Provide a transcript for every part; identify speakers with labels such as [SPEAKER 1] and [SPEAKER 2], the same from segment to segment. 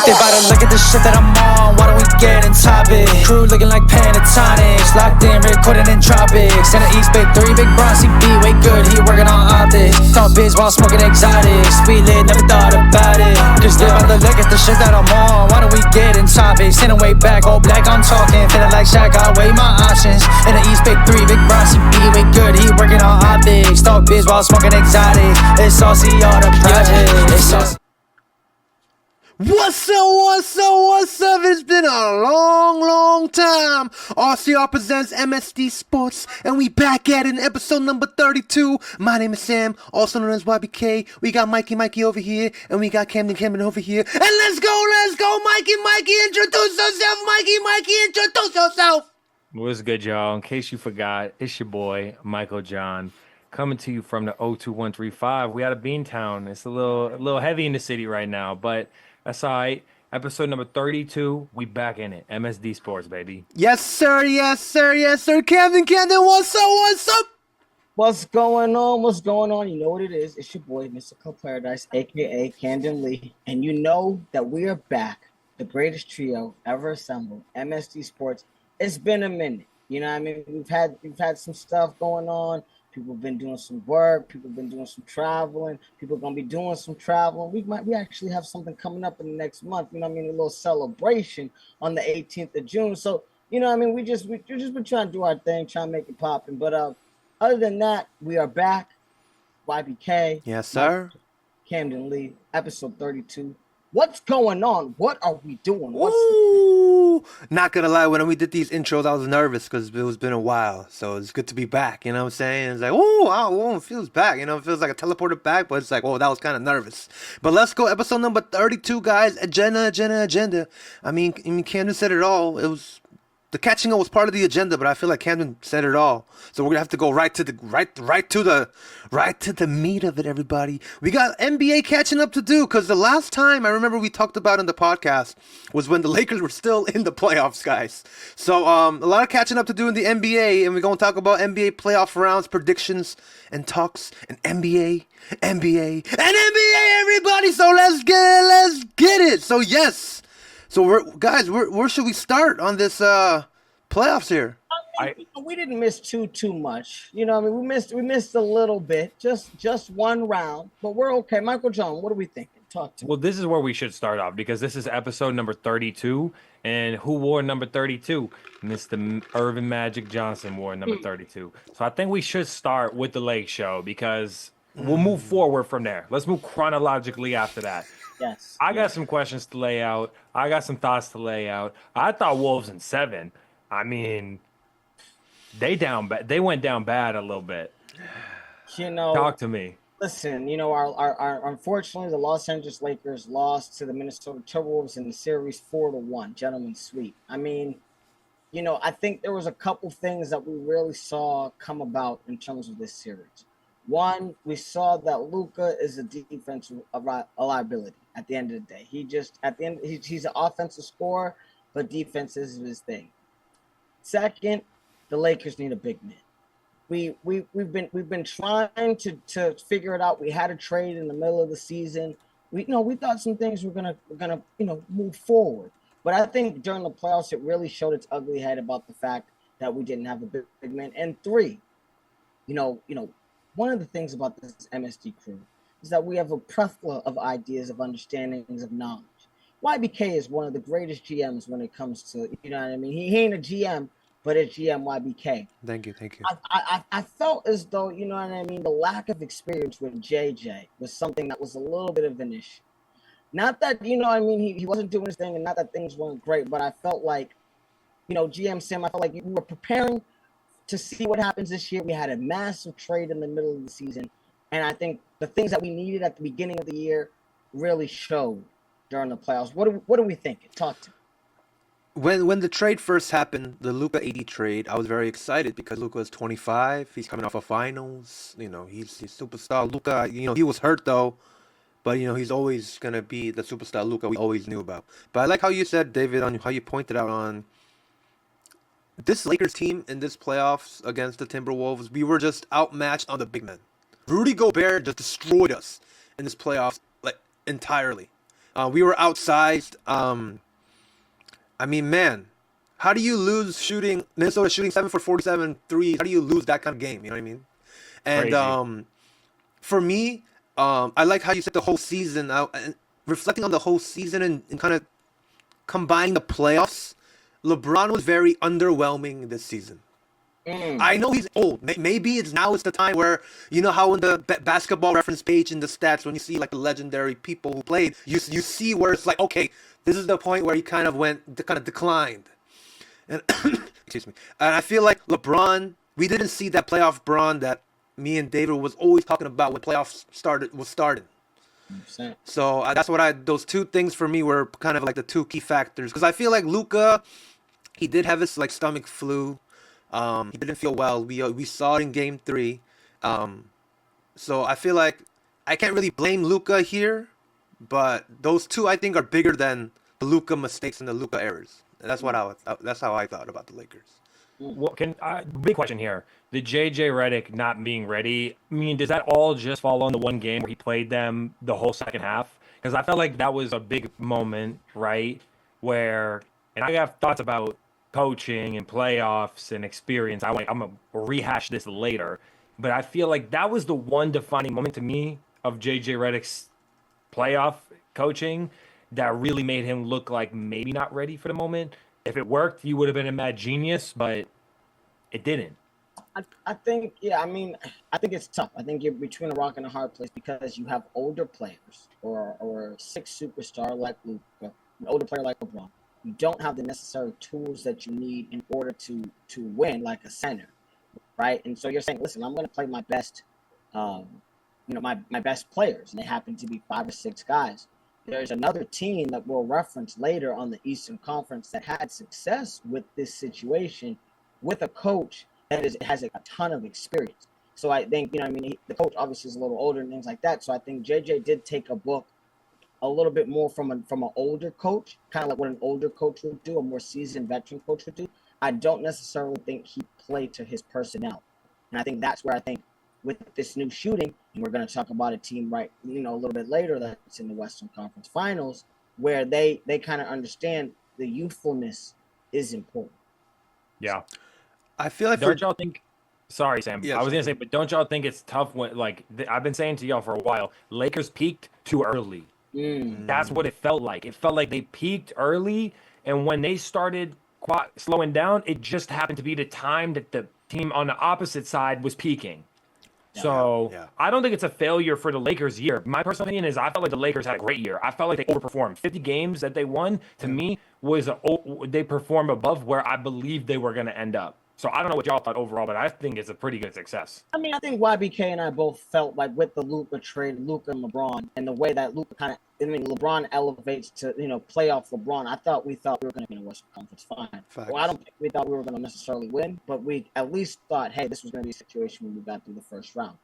[SPEAKER 1] They bout to look at the shit that I'm on, why don't we get in topic? Crew looking like Pentatonics, locked in, recording in tropics. In the East Bay 3, big Bronzy B, way good, he working on optics. Thought biz while smoking exotics, we lit, never thought about it. Just live out the look at the shit that I'm on, why don't we get in topics? Sitting way back, all black, I'm talking, feeling like Shaq, I weigh my options. In the East Bay 3, big Bronzy B, way good, he working on optics. Thought biz while smoking exotics, it's saucy, all the projects, it's saucy.
[SPEAKER 2] What's up? It's been a long time. RCR Presents MSD Sports, and we back at it in episode number 32. My name is Sam, also known as YBK. We got Mikey over here, and we got Camden over here. And let's go, Mikey, introduce yourself, Mikey, introduce yourself.
[SPEAKER 3] What's good, y'all? In case you forgot, it's your boy, Michael John, coming to you from the 02135. We out of Beantown. It's a little heavy in the city right now, but that's all right. Episode number 32. We back in it. MSD Sports, baby.
[SPEAKER 2] Yes, sir. Camden, what's up?
[SPEAKER 4] What's going on? You know what it is. It's your boy, Mystical Paradise, a.k.a. Camden Lee. And you know that we are back. The greatest trio ever assembled. MSD Sports. It's been a minute. You know what I mean? We've had some stuff going on. People have been doing some work. People have been doing some traveling. People are going to be doing some traveling. We actually have something coming up in the next month. You know what I mean? A little celebration on the 18th of June. So, you know what I mean? We just been trying to do our thing, trying to make it popping. But other than that, we are back. YBK.
[SPEAKER 2] Yes, sir.
[SPEAKER 4] Camden Lee, episode 32. What's going on? What are we doing?
[SPEAKER 2] Not gonna lie, when we did these intros, I was nervous because it's been a while. So it's good to be back. You know what I'm saying? It's like, it feels back. You know, it feels like a teleported back, but it's like, that was kind of nervous. But let's go, episode number 32, guys. Agenda. I mean, Camden said it all. It was. The catching up was part of the agenda, but I feel like Camden said it all. So we're gonna have to go right to the meat of it, everybody. We got NBA catching up to do, because the last time I remember we talked about in the podcast was when the Lakers were still in the playoffs, guys. So a lot of catching up to do in the NBA, and we're gonna talk about NBA playoff rounds, predictions, and talks, and NBA, everybody. So let's get it. So yes. So where should we start on this playoffs here?
[SPEAKER 4] We didn't miss too much. You know, I mean, we missed a little bit, just one round, but we're okay. Michael John, what are we thinking? Talk to me.
[SPEAKER 3] Well, this is where we should start off, because this is episode number 32, and who wore number 32? Mr. Irvin Magic Johnson wore number 32. So I think we should start with the Lake Show, because we'll move forward from there. Let's move chronologically after that.
[SPEAKER 4] Yes.
[SPEAKER 3] I got some questions to lay out. I got some thoughts to lay out. I thought Wolves in 7. I mean, they went down bad a little bit.
[SPEAKER 4] You know,
[SPEAKER 3] talk to me.
[SPEAKER 4] Listen, you know, our unfortunately the Los Angeles Lakers lost to the Minnesota Timberwolves in the series 4-1, gentlemen's sweep. I mean, you know, I think there was a couple things that we really saw come about in terms of this series. One, we saw that Luka is a defensive liability at the end of the day. He's an offensive scorer, but defense is his thing. Second, the Lakers need a big man. We've been trying to figure it out. We had a trade in the middle of the season. We thought some things were gonna move forward, but I think during the playoffs it really showed its ugly head about the fact that we didn't have a big man. And three, one of the things about this MSD crew is that we have a plethora of ideas, of understandings, of knowledge. YBK is one of the greatest GMs when it comes to, you know what I mean? He ain't a GM, but it's GM YBK.
[SPEAKER 2] Thank you.
[SPEAKER 4] I felt as though, you know what I mean, the lack of experience with JJ was something that was a little bit of an issue. Not that, you know what I mean, he wasn't doing his thing, and not that things weren't great, but I felt like, GM Sam, I felt like we were preparing to see what happens this year. We had a massive trade in the middle of the season, and I think the things that we needed at the beginning of the year really showed during the playoffs. What are we thinking? Talk to me.
[SPEAKER 2] When the trade first happened, the Luka 80 trade, I was very excited because Luka is 25. He's coming off of finals. He's superstar Luka. He was hurt though, but he's always gonna be the superstar Luka we always knew about. But I like how you said, David, on how you pointed out on this Lakers team in this playoffs against the Timberwolves. We were just outmatched on the big men. Rudy Gobert just destroyed us in this playoffs, like, entirely. We were outsized. I mean, man, how do you lose Minnesota shooting 7 for 47 threes? How do you lose that kind of game? You know what I mean? And
[SPEAKER 3] Crazy.
[SPEAKER 2] for me, I like how you said the whole season out and reflecting on the whole season and kind of combining the playoffs. LeBron was very underwhelming this season. I know he's old. Maybe it's the time where you know how in the basketball reference page in the stats when you see like the legendary people who played, you see where it's like, okay, this is the point where he kind of declined. And excuse me. And I feel like LeBron, we didn't see that playoff Bron that me and David was always talking about when playoffs was starting.
[SPEAKER 4] 100%.
[SPEAKER 2] So that's what those two things for me were kind of like the two key factors because I feel like Luka, he did have his like stomach flu. He didn't feel well. We saw it in Game 3. So I feel like I can't really blame Luka here, but those two I think are bigger than the Luka mistakes and the Luka errors. And that's how I thought about the Lakers.
[SPEAKER 3] Well, big question here. The JJ Redick not being ready, I mean, does that all just fall on the one game where he played them the whole second half? Because I felt like that was a big moment, right? Where, and I have thoughts about coaching and playoffs and experience. I'm gonna rehash this later, but I feel like that was the one defining moment to me of JJ Redick's playoff coaching that really made him look like maybe not ready for the moment. If it worked, you would have been a mad genius, but it didn't.
[SPEAKER 4] I think, yeah, I mean, I think it's tough. I think you're between a rock and a hard place because you have older players or a six superstar like Luka, an older player like LeBron. You don't have the necessary tools that you need in order to win like a center, right? And so you're saying, listen, I'm going to play my best, my best players, and they happen to be 5 or 6 guys. There's another team that we'll reference later on the Eastern Conference that had success with this situation with a coach that has a ton of experience. So I think, the coach obviously is a little older and things like that. So I think JJ did take a book a little bit more from an older coach, kind of like what an older coach would do, a more seasoned veteran coach would do. I don't necessarily think he played to his personnel. And I think that's where I think with this new shooting, and we're going to talk about a team a little bit later that's in the Western Conference Finals, where they kind of understand the youthfulness is important.
[SPEAKER 3] Yeah.
[SPEAKER 2] I feel like
[SPEAKER 3] Don't y'all think? Sorry, Sam.
[SPEAKER 2] Yeah,
[SPEAKER 3] I was
[SPEAKER 2] sorry.
[SPEAKER 3] gonna say, but don't y'all think it's tough when, I've been saying to y'all for a while, Lakers peaked too early. That's what it felt like. It felt like they peaked early, and when they started slowing down, it just happened to be the time that the team on the opposite side was peaking. So
[SPEAKER 2] yeah.
[SPEAKER 3] I don't think it's a failure for the Lakers year. My personal opinion is I felt like the Lakers had a great year. I felt like they overperformed. 50 games that they won, to me, they performed above where I believed they were going to end up. So I don't know what y'all thought overall, but I think it's a pretty good success.
[SPEAKER 4] I mean, I think YBK and I both felt like with the Luka trade, Luka and LeBron, and the way that LeBron elevates to, playoff LeBron, we thought we were going to be in a Western Conference Final.
[SPEAKER 2] Facts.
[SPEAKER 4] Well, I don't think we thought we were going to necessarily win, but we at least thought, hey, this was going to be a situation when we got through the first round.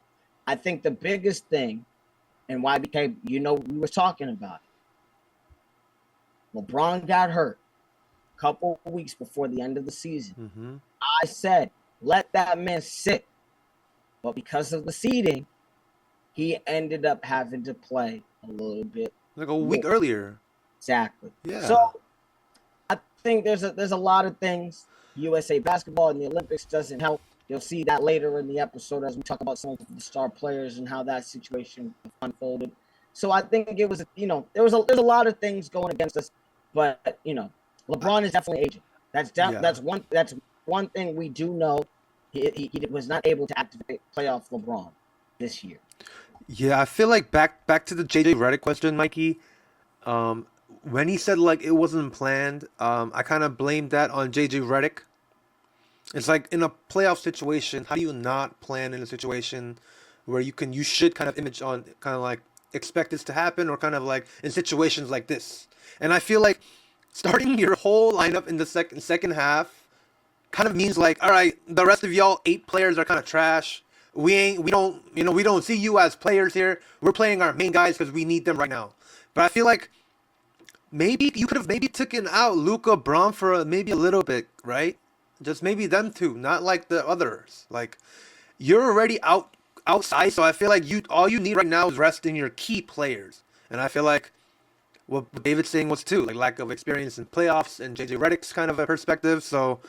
[SPEAKER 4] I think the biggest thing, and YBK, we were talking about it. LeBron got hurt a couple of weeks before the end of the season.
[SPEAKER 2] Mm-hmm.
[SPEAKER 4] I said, let that man sit. But because of the seeding, he ended up having to play a little bit.
[SPEAKER 2] Like a week earlier.
[SPEAKER 4] Exactly.
[SPEAKER 2] Yeah.
[SPEAKER 4] So I think there's a lot of things. USA basketball and the Olympics doesn't help. You'll see that later in the episode as we talk about some of the star players and how that situation unfolded. So I think it was, there's a lot of things going against us, but LeBron is definitely aging. That's one thing we do know. He was not able to activate playoff LeBron this year.
[SPEAKER 2] Yeah, I feel like back to the JJ Redick question, Mikey. When he said like it wasn't planned, I kind of blamed that on JJ Redick. It's like in a playoff situation, how do you not plan in a situation where you should kind of image on kind of like expect this to happen or kind of like in situations like this. And I feel like starting your whole lineup in the second half kind of means like, all right, the rest of y'all 8 players are kind of trash. We don't see you as players here. We're playing our main guys because we need them right now. But I feel like maybe you could have taken out Luka, Bron for maybe a little bit, right? Just maybe them two, not like the others. Like you're already outside, so I feel like all you need right now is resting your key players. And I feel like what David's saying was too, like lack of experience in playoffs and JJ Redick's kind of a perspective. So,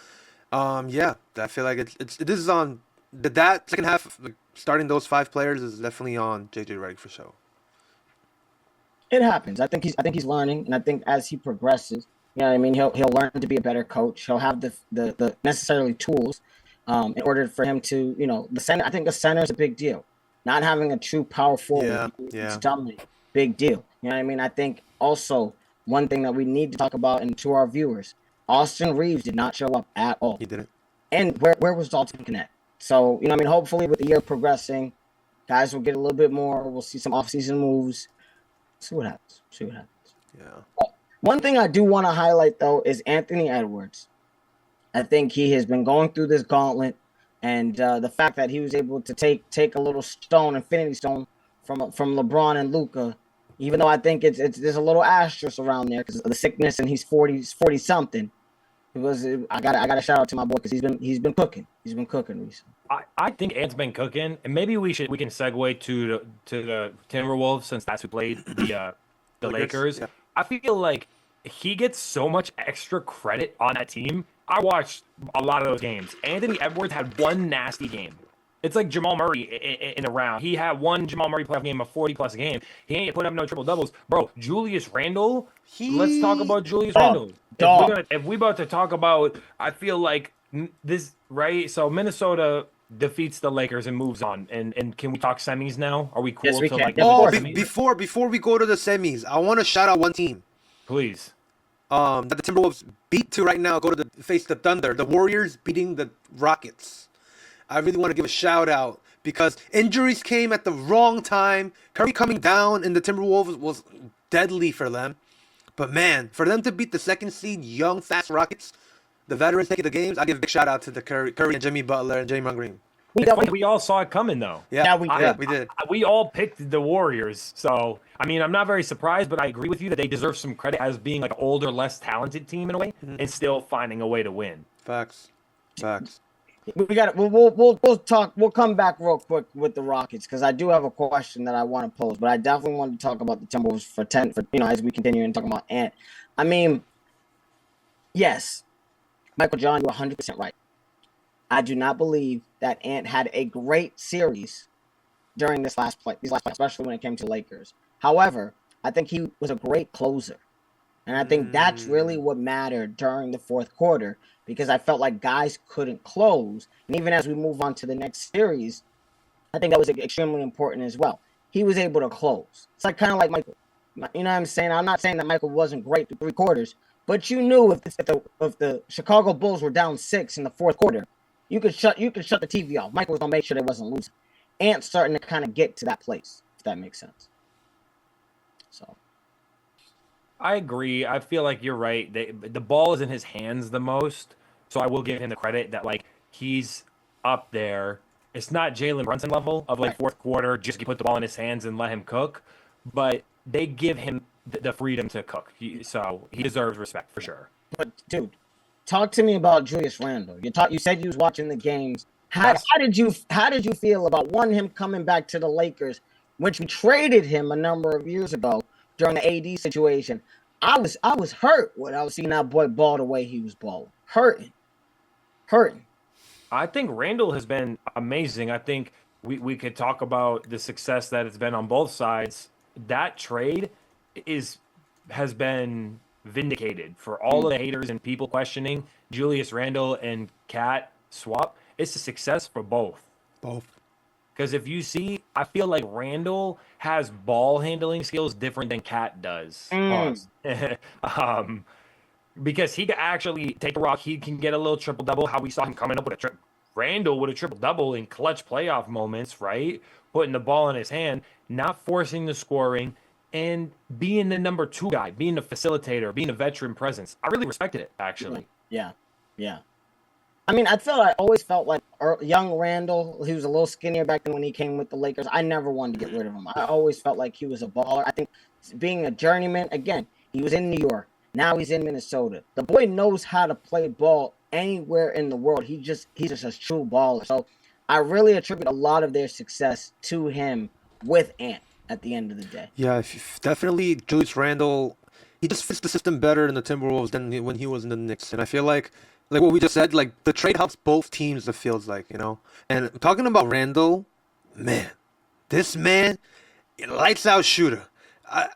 [SPEAKER 2] yeah, I feel like this is on that second half. Like, starting those 5 players is definitely on JJ Redick for sure.
[SPEAKER 4] It happens. I think he's learning, and I think as he progresses, you know what I mean, he'll learn to be a better coach. He'll have the necessary tools in order for him to, you know, the center. I think the center is a big deal. Not having a true power forward is dominant, big deal. You know what I mean? I think also one thing that we need to talk about, and to our viewers, Austin Reeves did not show up at all.
[SPEAKER 2] He didn't.
[SPEAKER 4] And where was Dalton Connect? So, you know what I mean, hopefully with the year progressing, guys will get a little bit more. We'll see some offseason moves. See what happens.
[SPEAKER 2] Yeah.
[SPEAKER 4] One thing I do want to highlight, though, is Anthony Edwards. I think he has been going through this gauntlet, and the fact that he was able to take a little stone, infinity stone, from LeBron and Luka, even though I think it's there's a little asterisk around there because of the sickness, and he's 40 something. I got to shout out to my boy because he's been cooking. He's been cooking recently.
[SPEAKER 3] I think Ant's been cooking, and maybe we can segue to the Timberwolves since that's who played the Lakers.
[SPEAKER 2] Yeah.
[SPEAKER 3] I feel like he gets so much extra credit on that team. I watched a lot of those games. Anthony Edwards had one nasty game. It's like Jamal Murray in a round. He had one Jamal Murray playoff game, a 40-plus game. He ain't put up no triple-doubles. Bro, Julius Randle, let's talk about Julius Randle. If we about to talk about, I feel like this, right? So Minnesota defeats the Lakers and moves on. And can we talk semis now? Are we cool?
[SPEAKER 4] Yes, we
[SPEAKER 3] to
[SPEAKER 4] can.
[SPEAKER 3] like
[SPEAKER 2] Before we go to the semis, I want to shout out one team.
[SPEAKER 3] Please.
[SPEAKER 2] That the Timberwolves beat to right now. Go to face the Thunder. The Warriors beating the Rockets. I really want to give a shout out because injuries came at the wrong time. Curry coming down in the Timberwolves was deadly for them. But man, for them to beat the second seed young fast Rockets, the veterans taking the games, I give a big shout out to the Curry and Jimmy Butler and Draymond Green.
[SPEAKER 3] We all saw it coming though.
[SPEAKER 2] Yeah, we did.
[SPEAKER 3] We all picked the Warriors. So, I mean, I'm not very surprised, but I agree with you that they deserve some credit as being like an older, less talented team in a way and still finding a way to win.
[SPEAKER 2] Facts.
[SPEAKER 4] We got it. We'll talk. We'll come back real quick with the Rockets because I do have a question that I want to pose, but I definitely want to talk about the Timberwolves for as we continue and talk about Ant. I mean, yes, Michael John, you're 100% right. I do not believe that Ant had a great series during these last play, especially when it came to Lakers. However, I think he was a great closer. And I think that's really what mattered during the fourth quarter because I felt like guys couldn't close. And even as we move on to the next series, I think that was extremely important as well. He was able to close. It's like kind of like Michael. You know what I'm saying? I'm not saying that Michael wasn't great through 3 quarters, but you knew if the Chicago Bulls were down 6 in the fourth quarter, you could shut the TV off. Michael was going to make sure they wasn't losing. Ant's starting to kind of get to that place, if that makes sense. So.
[SPEAKER 3] I agree. I feel like you're right. The ball is in his hands the most, so I will give him the credit that like he's up there. It's not Jalen Brunson level of like fourth quarter, just you put the ball in his hands and let him cook, but they give him the freedom to cook. So he deserves respect for sure.
[SPEAKER 4] But dude, talk to me about Julius Randle. You said you was watching the games. How did you feel about him coming back to the Lakers, which we traded him a number of years ago during the AD situation? I was hurt when I was seeing that boy ball the way he was balling. Hurting.
[SPEAKER 3] I think Randall has been amazing. I think we could talk about the success that it's been on both sides. That trade has been vindicated for all of the haters and people questioning Julius Randle and Cat swap. It's a success for both. Because if you see, I feel like Randle has ball handling skills different than Cat does. Because he can actually take the rock. He can get a little triple-double. How we saw him coming up with Randle with a triple-double in clutch playoff moments, right? Putting the ball in his hand, not forcing the scoring, and being the number 2 guy, being a facilitator, being a veteran presence. I really respected it, actually.
[SPEAKER 4] Yeah. I mean, I always felt like young Randall, he was a little skinnier back then when he came with the Lakers. I never wanted to get rid of him. I always felt like he was a baller. I think being a journeyman, again, he was in New York. Now he's in Minnesota. The boy knows how to play ball anywhere in the world. He's just a true baller. So I really attribute a lot of their success to him with Ant at the end of the day.
[SPEAKER 2] Yeah, definitely Julius Randle he just fits the system better in the Timberwolves than when he was in the Knicks. And I feel like what we just said, like the trade helps both teams. It feels like, you know. And talking about Randall, man, this man, lights out shooter.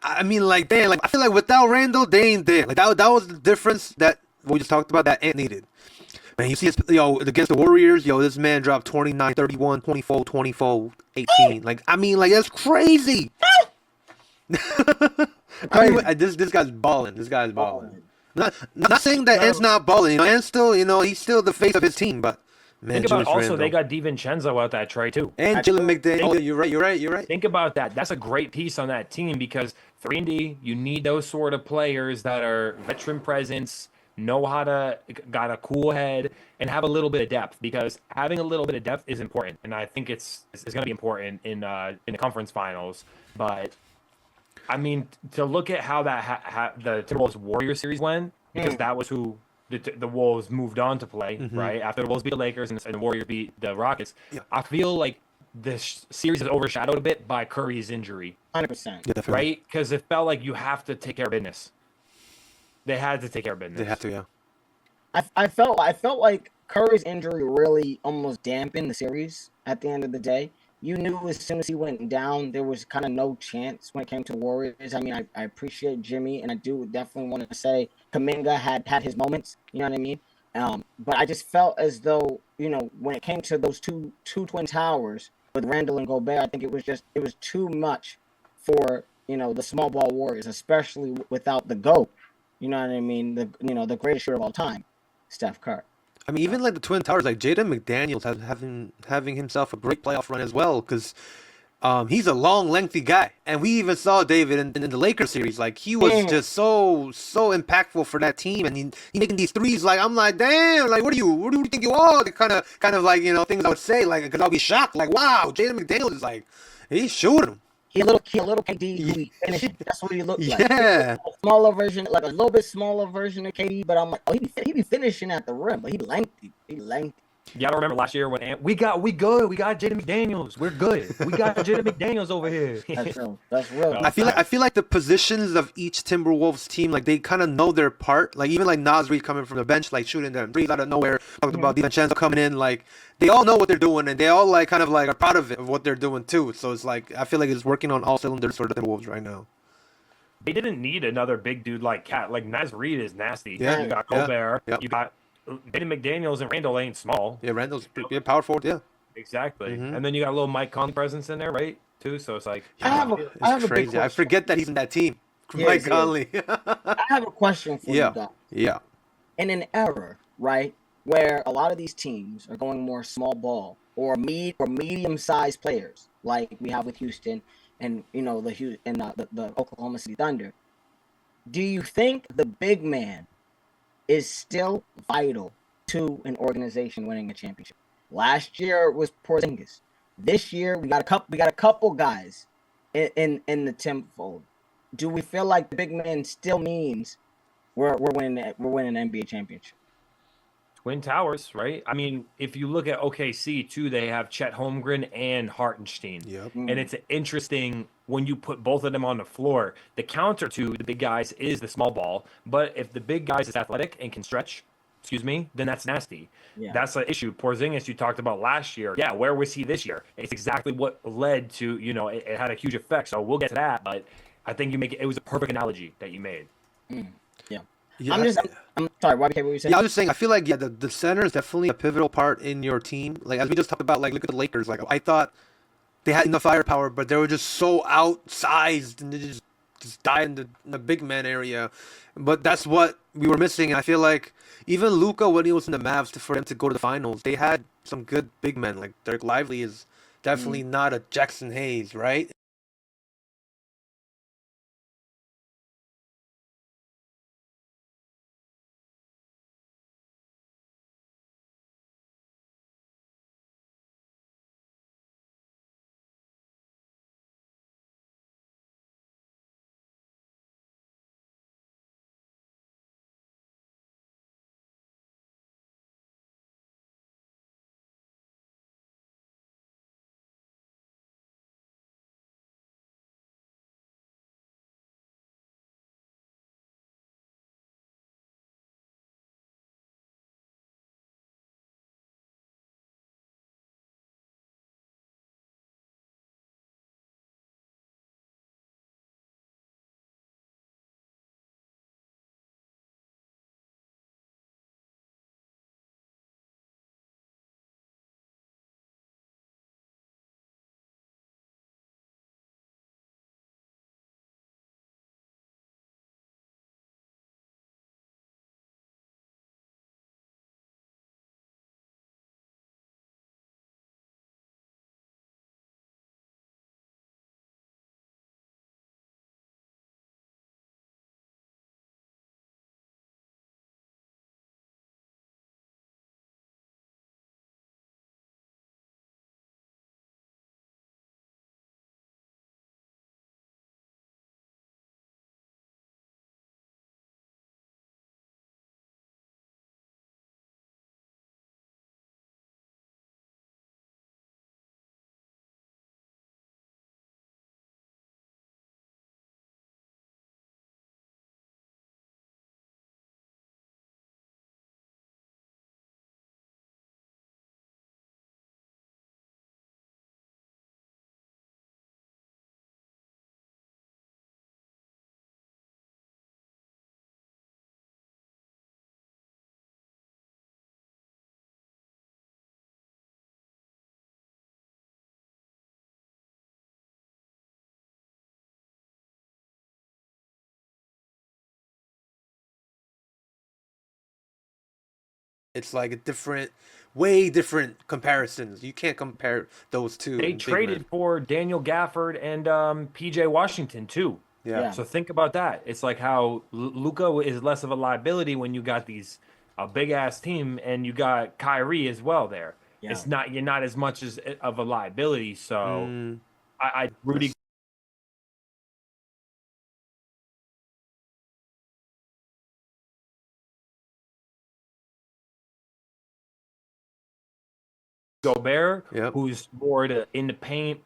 [SPEAKER 2] I mean, like, damn, like I feel like without Randall, they ain't there. Like that was the difference that we just talked about that Ant needed. Man, you see, against the Warriors, this man dropped 29, 31, 24, 24, 18. Like, I mean, like, that's crazy. I mean, this guy's balling. This guy's balling. Not saying that Ant's not balling. You know, Ant's still, he's still the face of his team. But man,
[SPEAKER 3] Think about
[SPEAKER 2] Julius
[SPEAKER 3] also
[SPEAKER 2] Randle.
[SPEAKER 3] they got DiVincenzo out that trade too.
[SPEAKER 2] And Jalen McDaniel. Oh, you're right.
[SPEAKER 3] Think about that. That's a great piece on that team because 3&D, you need those sort of players that are veteran presence, got a cool head, and have a little bit of depth because having a little bit of depth is important. And I think it's going to be important in the conference finals. But I mean, to look at how the Timberwolves Warriors series went, because that was who the Wolves moved on to play, right? After the Wolves beat the Lakers and the Warriors beat the Rockets, I feel like this series is overshadowed a bit by Curry's injury.
[SPEAKER 4] 100%.
[SPEAKER 2] Yeah,
[SPEAKER 3] right? Because it felt like you have to take care of business. They had to take care of business.
[SPEAKER 2] They have to, yeah.
[SPEAKER 4] I felt like Curry's injury really almost dampened the series at the end of the day. You knew as soon as he went down, there was kind of no chance when it came to Warriors. I mean, I appreciate Jimmy, and I do definitely want to say Kuminga had his moments. You know what I mean? But I just felt as though, when it came to those two twin towers with Randall and Gobert, I think it was too much for the small ball Warriors, especially without the GOAT. You know what I mean? The greatest shooter of all time, Steph Curry.
[SPEAKER 2] I mean, even like the Twin Towers, like Jaden McDaniels having himself a great playoff run as well, because he's a long, lengthy guy, and we even saw David in the Lakers series. Like he was just so impactful for that team, and he making these threes. Like I'm like, damn, like what do you think you are? The kind of like things I would say, like because I'll be shocked, like wow, Jaden McDaniels is like he's shooting them.
[SPEAKER 4] He a little KD who he finished. That's what he looked like.
[SPEAKER 2] Yeah.
[SPEAKER 4] A smaller version, like a little bit smaller version of KD, but I'm like, oh, he be finishing at the rim, but he lengthy.
[SPEAKER 3] Y'all remember last year when we good. We got Jaden McDaniels. We're good. We got Jaden McDaniels over here.
[SPEAKER 4] That's real.
[SPEAKER 2] I feel like the positions of each Timberwolves team, like they kind of know their part. Like even like Nas Reed coming from the bench, like shooting them threes out of nowhere. Talked about DiVincenzo coming in, like they all know what they're doing, and they all like kind of like are proud of it, of what they're doing too. So it's like I feel like it's working on all cylinders for the Timberwolves right now.
[SPEAKER 3] They didn't need another big dude like Cat. Like Nas Reed is nasty.
[SPEAKER 2] Yeah,
[SPEAKER 3] You got Gobert.
[SPEAKER 2] yeah.
[SPEAKER 3] You got Jaden McDaniels and Randall ain't small.
[SPEAKER 2] Yeah, Randall's power forward. Yeah,
[SPEAKER 3] Exactly. And then you got a little Mike Conley presence in there, right? Too. So it's like
[SPEAKER 4] I have a
[SPEAKER 2] it's
[SPEAKER 4] big
[SPEAKER 2] crazy.
[SPEAKER 4] question.
[SPEAKER 2] I forget that he's in that team.
[SPEAKER 4] Yes,
[SPEAKER 2] Mike
[SPEAKER 4] he
[SPEAKER 2] Conley.
[SPEAKER 4] I have a question for you guys.
[SPEAKER 2] Yeah.
[SPEAKER 4] In an era, right, where a lot of these teams are going more small ball or medium-sized players, like we have with Houston and the Oklahoma City Thunder, do you think the big man is still vital to an organization winning a championship? Last year it was Porzingis. This year we got a couple guys in the Timfold. Do we feel like the big man still means we're winning an NBA championship?
[SPEAKER 3] Twin Towers, right? I mean, if you look at OKC too, they have Chet Holmgren and Hartenstein.
[SPEAKER 2] Yep.
[SPEAKER 3] And it's interesting when you put both of them on the floor. The counter to the big guys is the small ball, but if the big guys is athletic and can stretch, then that's nasty.
[SPEAKER 4] Yeah.
[SPEAKER 3] That's an issue. Porzingis, you talked about last year. Yeah, where was he this year? It's exactly what led to, it had a huge effect. So we'll get to that, but I think it was a perfect analogy that you made.
[SPEAKER 4] Yeah.
[SPEAKER 2] Yeah.
[SPEAKER 4] I'm sorry, YBK, what were you saying?
[SPEAKER 2] Yeah, I was just saying, I feel like, the center is definitely a pivotal part in your team. Like, as we just talked about, like, look at the Lakers. Like, I thought they had enough firepower, but they were just so outsized, and they just died in the big man area. But that's what we were missing. And I feel like even Luka, when he was in the Mavs, for them to go to the finals, they had some good big men. Like, Derek Lively is definitely not a Jackson Hayes, right? it's like a different, way different comparisons. You can't compare those two.
[SPEAKER 3] They
[SPEAKER 2] big
[SPEAKER 3] traded
[SPEAKER 2] men.
[SPEAKER 3] for Daniel Gafford and PJ Washington too.
[SPEAKER 2] Yeah.
[SPEAKER 4] Yeah.
[SPEAKER 3] So think about that. It's like how Luca is less of a liability when you got these a big ass team and you got Kyrie as well there.
[SPEAKER 4] Yeah.
[SPEAKER 3] It's not you're not as much as of a liability. So
[SPEAKER 2] Mm,
[SPEAKER 3] I Rudy Gobert,
[SPEAKER 2] yep.
[SPEAKER 3] who's more in the paint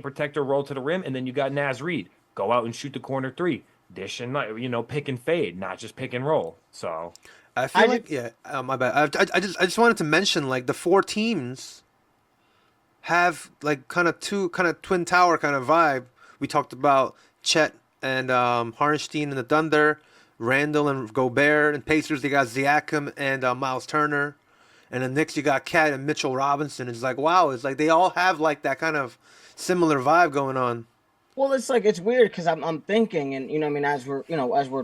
[SPEAKER 3] protector, roll to the rim, and then you got Naz Reid, go out and shoot the corner three, dish and pick and fade, not just pick and roll. So
[SPEAKER 2] I
[SPEAKER 4] I
[SPEAKER 2] feel
[SPEAKER 4] just
[SPEAKER 2] like yeah. My bad. I just wanted to mention like the four teams have like kind of two kind of twin tower kind of vibe. We talked about Chet and Hardenstein and the Thunder, Randall and Gobert, and Pacers. They got Siakam and Miles Turner, and the Knicks you got Cat and Mitchell Robinson. It's like wow, it's like they all have like that kind of similar vibe going on.
[SPEAKER 4] Well, it's like it's weird because I'm thinking, and I mean, as we're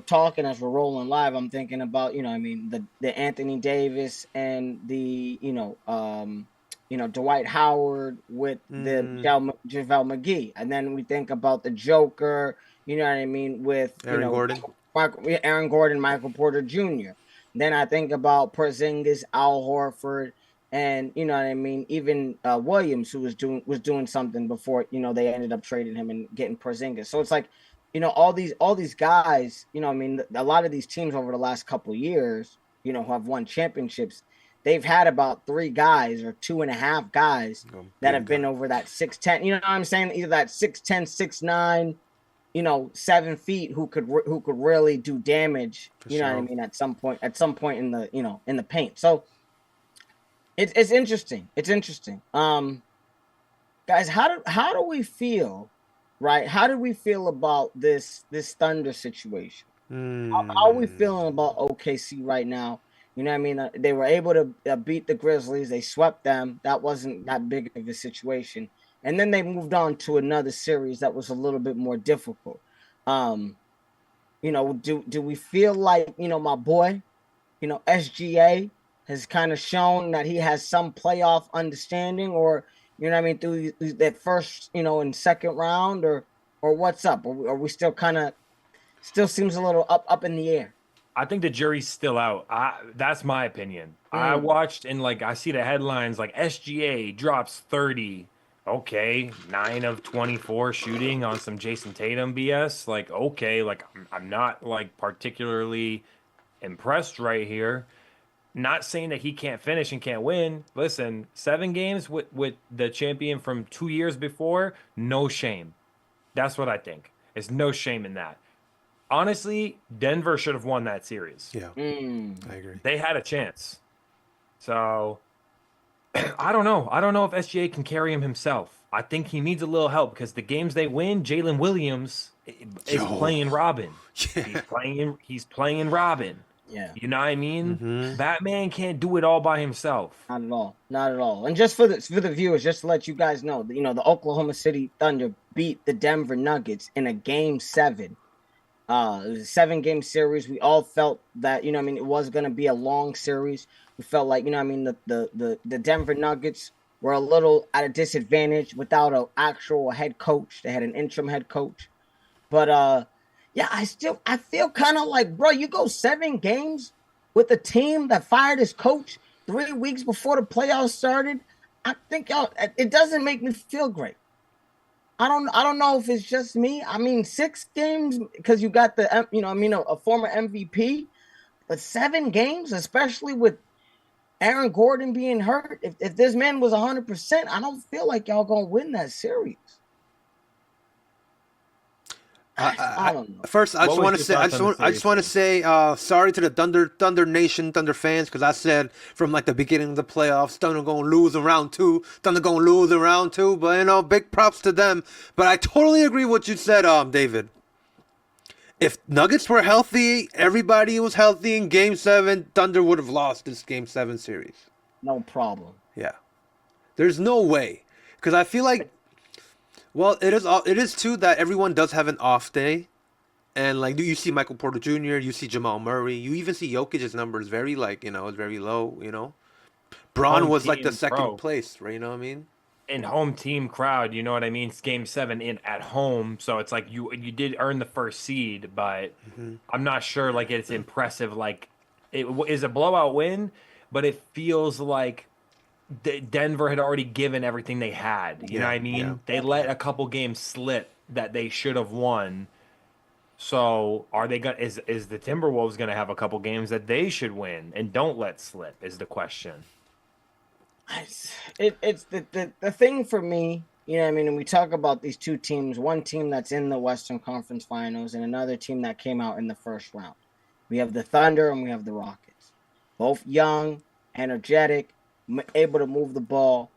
[SPEAKER 4] talking, as we're rolling live, I'm thinking about I mean, the Anthony Davis and the Dwight Howard with the
[SPEAKER 2] Mm,
[SPEAKER 4] JaVale McGee, and then we think about the Joker, you know what I mean, with
[SPEAKER 2] Aaron Gordon.
[SPEAKER 4] Aaron Gordon, Michael Porter Jr. Then I think about Porzingis, Al Horford, and you know what I mean. Even Williams, who was doing something before they ended up trading him and getting Porzingis. So it's like, all these guys. I mean, a lot of these teams over the last couple years, who have won championships, they've had about three guys or two and a half guys
[SPEAKER 2] Oh,
[SPEAKER 4] that
[SPEAKER 2] big
[SPEAKER 4] have been
[SPEAKER 2] guy.
[SPEAKER 4] over that 6'10". You know what I'm saying? Either that 6'10", 6'9", 7 feet who could really do damage.
[SPEAKER 2] For
[SPEAKER 4] You know what I
[SPEAKER 2] sure.
[SPEAKER 4] mean? At some point in the in the paint. So it's interesting. It's interesting. Guys, how do we feel, right? How do we feel about this Thunder situation? How are we
[SPEAKER 2] Mm.
[SPEAKER 4] feeling about OKC right now? You know what I mean? They were able to beat the Grizzlies. They swept them. That wasn't that big of a situation. And then they moved on to another series that was a little bit more difficult. Um, do we feel like, my boy, SGA has kind of shown that he has some playoff understanding, or you know what I mean, through that first, and second round, or what's up? Are we still kind of still seems a little up in the air?
[SPEAKER 3] I think the jury's still out. That's my opinion. I
[SPEAKER 4] Mm,
[SPEAKER 3] watched and like I see the headlines like SGA drops 30. Okay, 9 of 24 shooting on some Jason Tatum BS. Like okay, like I'm not like particularly impressed right here. Not saying that he can't finish and can't win. Listen, 7 games with the champion from 2 years before, no shame. That's what I think. There's no shame in that. Honestly, Denver should have won that series.
[SPEAKER 2] Yeah,
[SPEAKER 4] mm.
[SPEAKER 2] I agree.
[SPEAKER 3] They had a chance. So I don't know. I don't know if SGA can carry him himself. I think he needs a little help because the games they win, Jalen Williams is
[SPEAKER 2] Yo.
[SPEAKER 3] playing Robin.
[SPEAKER 2] Yeah.
[SPEAKER 3] He's playing Robin.
[SPEAKER 4] Yeah.
[SPEAKER 3] You know what I mean?
[SPEAKER 2] Mm-hmm.
[SPEAKER 3] Batman can't do it all by himself.
[SPEAKER 4] Not at all. Not at all. And just for the viewers, just to let you guys know, the Oklahoma City Thunder beat the Denver Nuggets in a game 7. It was a 7-game series. We all felt that, I mean, it was going to be a long series. We felt like, I mean, the Denver Nuggets were a little at a disadvantage without an actual head coach. They had an interim head coach. But yeah, I feel kind of like, bro, you go 7 games with a team that fired his coach 3 weeks before the playoffs started. I think it doesn't make me feel great. I don't know if it's just me. I mean, 6 games because you got a former MVP, but 7 games, especially with Aaron Gordon being hurt. If this man was 100%, I don't feel like y'all gonna win that series. I don't know.
[SPEAKER 2] First, I
[SPEAKER 3] What
[SPEAKER 2] just
[SPEAKER 3] was
[SPEAKER 2] want to
[SPEAKER 3] your
[SPEAKER 2] say,
[SPEAKER 3] thoughts on the
[SPEAKER 2] I just
[SPEAKER 3] series,
[SPEAKER 2] want to
[SPEAKER 3] Steve?
[SPEAKER 2] say, sorry to the Thunder Nation, Thunder fans, because I said from like the beginning of the playoffs, Thunder gonna lose in round two, Thunder gonna lose in round two. But big props to them. But I totally agree with what you said, David. If Nuggets were healthy, everybody was healthy in Game 7, Thunder would have lost this Game 7 series.
[SPEAKER 4] No problem.
[SPEAKER 2] Yeah, there's no way, because I feel like, well, it is too that everyone does have an off day. And like you see Michael Porter Jr., you see Jamal Murray, you even see Jokic's numbers very like it's very low. Braun
[SPEAKER 3] Home
[SPEAKER 2] was like the
[SPEAKER 3] team,
[SPEAKER 2] second
[SPEAKER 3] bro.
[SPEAKER 2] place, right? You know what I mean?
[SPEAKER 3] And home team crowd, you know what I mean? It's game 7 in at home, so it's like you did earn the first seed, but
[SPEAKER 2] Hmm.
[SPEAKER 3] I'm not sure like it's impressive. Like it is a blowout win, but it feels like Denver had already given everything they had. You know what
[SPEAKER 2] Yeah,
[SPEAKER 3] I
[SPEAKER 2] yeah.
[SPEAKER 3] mean? They let a couple games slip that they should have won. So are they gonna is the Timberwolves gonna have a couple games that they should win and don't let slip is the question.
[SPEAKER 4] It's the thing for me, you know what I mean, and we talk about these two teams, one team that's in the Western Conference Finals and another team that came out in the first round. We have the Thunder and we have the Rockets. Both young, energetic, able to move the ball,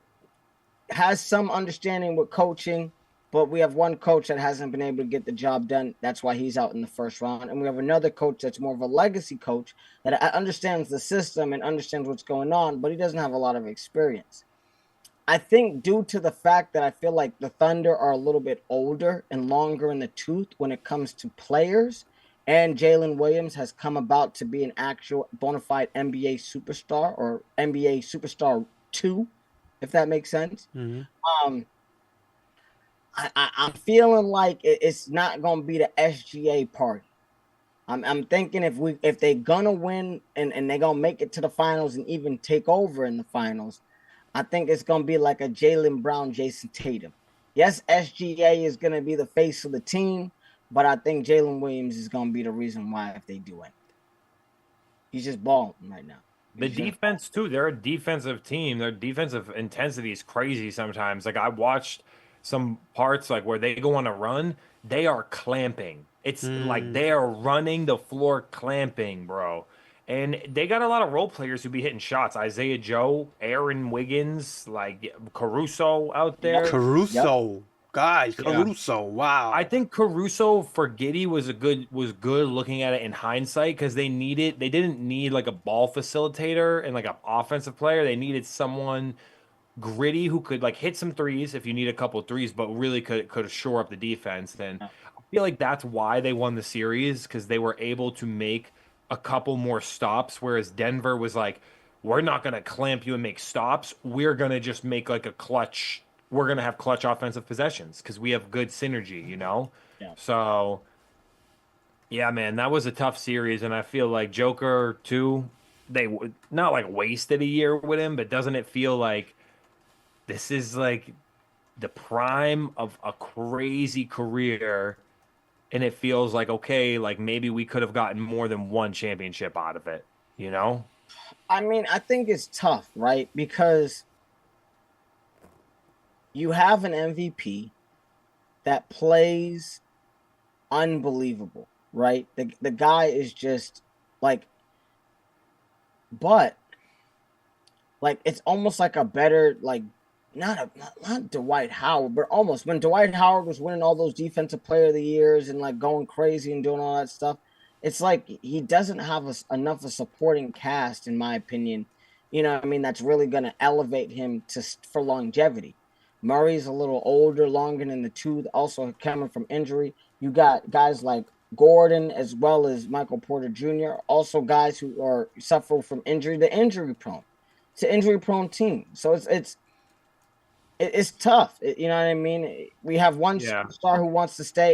[SPEAKER 4] has some understanding with coaching, but we have one coach that hasn't been able to get the job done. That's why he's out in the first round. And we have another coach that's more of a legacy coach that understands the system and understands what's going on, but he doesn't have a lot of experience. I think due to the fact that I feel like the Thunder are a little bit older and longer in the tooth when it comes to players, and Jalen Williams has come about to be an actual bona fide NBA superstar or NBA superstar 2, if that makes sense.
[SPEAKER 2] Hmm.
[SPEAKER 4] Um, I'm feeling like it's not going to be the SGA party. I'm thinking if they gonna win and they gonna make it to the finals and even take over in the finals, I think it's gonna be like a Jaylen Brown, Jason Tatum. Yes, SGA is gonna be the face of the team, but I think Jalen Williams is gonna be the reason why if they do it. He's just balling right now.
[SPEAKER 3] The
[SPEAKER 4] He's just
[SPEAKER 3] defense too, they're a defensive team. Their defensive intensity is crazy sometimes. Like I watched some parts like where they go on a run, they are clamping. It's like
[SPEAKER 2] Mm.
[SPEAKER 3] they are running the floor clamping, bro. And they got a lot of role players who be hitting shots. Isaiah Joe, Aaron Wiggins, like Caruso out
[SPEAKER 4] yep,
[SPEAKER 3] there.
[SPEAKER 4] yep.
[SPEAKER 2] Caruso, guys,
[SPEAKER 3] Yeah.
[SPEAKER 2] Caruso,
[SPEAKER 3] I
[SPEAKER 2] wow.
[SPEAKER 3] think Caruso for Giddy was good looking at it in hindsight because they didn't need like a ball facilitator and like an offensive player. They needed someone gritty who could like hit some threes if you need a couple of threes, but really could shore up the defense. And I feel like that's why they won the series because they were able to make a couple more stops, whereas Denver was like, we're not gonna clamp you and make stops. We're gonna just make like a clutch. We're gonna have clutch offensive possessions because we have good synergy, you know.
[SPEAKER 4] Yeah.
[SPEAKER 3] So yeah, man, that was a tough series, and I feel like Joker too. They would not like wasted a year with him, but doesn't it feel like this is like the prime of a crazy career? And it feels like, okay, like maybe we could have gotten more than one championship out of it, you know?
[SPEAKER 4] I mean, I think it's tough, right? Because you have an MVP that plays unbelievable, right? The guy is just like, but like it's almost like a better like not Dwight Howard, but almost when Dwight Howard was winning all those defensive player of the years and like going crazy and doing all that stuff. It's like he doesn't have enough of a supporting cast, in my opinion. You know, what I mean, that's really going to elevate him to for longevity. Murray's a little older, longer in the tooth, also coming from injury. You got guys like Gordon as well as Michael Porter Jr., also guys who are suffer from injury, the injury prone. It's an injury prone team. So it's tough. You know what I mean? We have one
[SPEAKER 3] Yeah.
[SPEAKER 4] superstar who wants to stay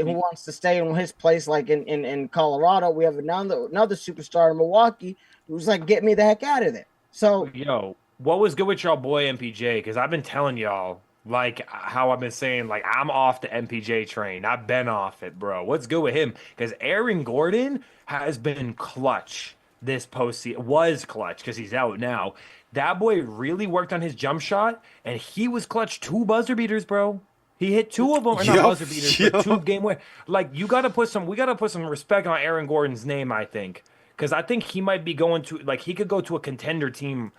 [SPEAKER 4] in his place, like in Colorado. We have another superstar in Milwaukee who's like, get me the heck out of there. So
[SPEAKER 3] Yo, what was good with y'all boy MPJ? Because I've been telling y'all, like how I've been saying, like I'm off the MPJ train. I've been off it, bro. What's good with him? Because Aaron Gordon has been clutch this postseason. Was clutch because he's out now. That boy really worked on his jump shot, and he was clutch 2 buzzer beaters, bro. He hit 2 of them, or not
[SPEAKER 2] Yo,
[SPEAKER 3] buzzer beaters, but two
[SPEAKER 2] yo.
[SPEAKER 3] game win. Like we gotta put some respect on Aaron Gordon's name, I think, because I think he might be going to like he could go to a contender team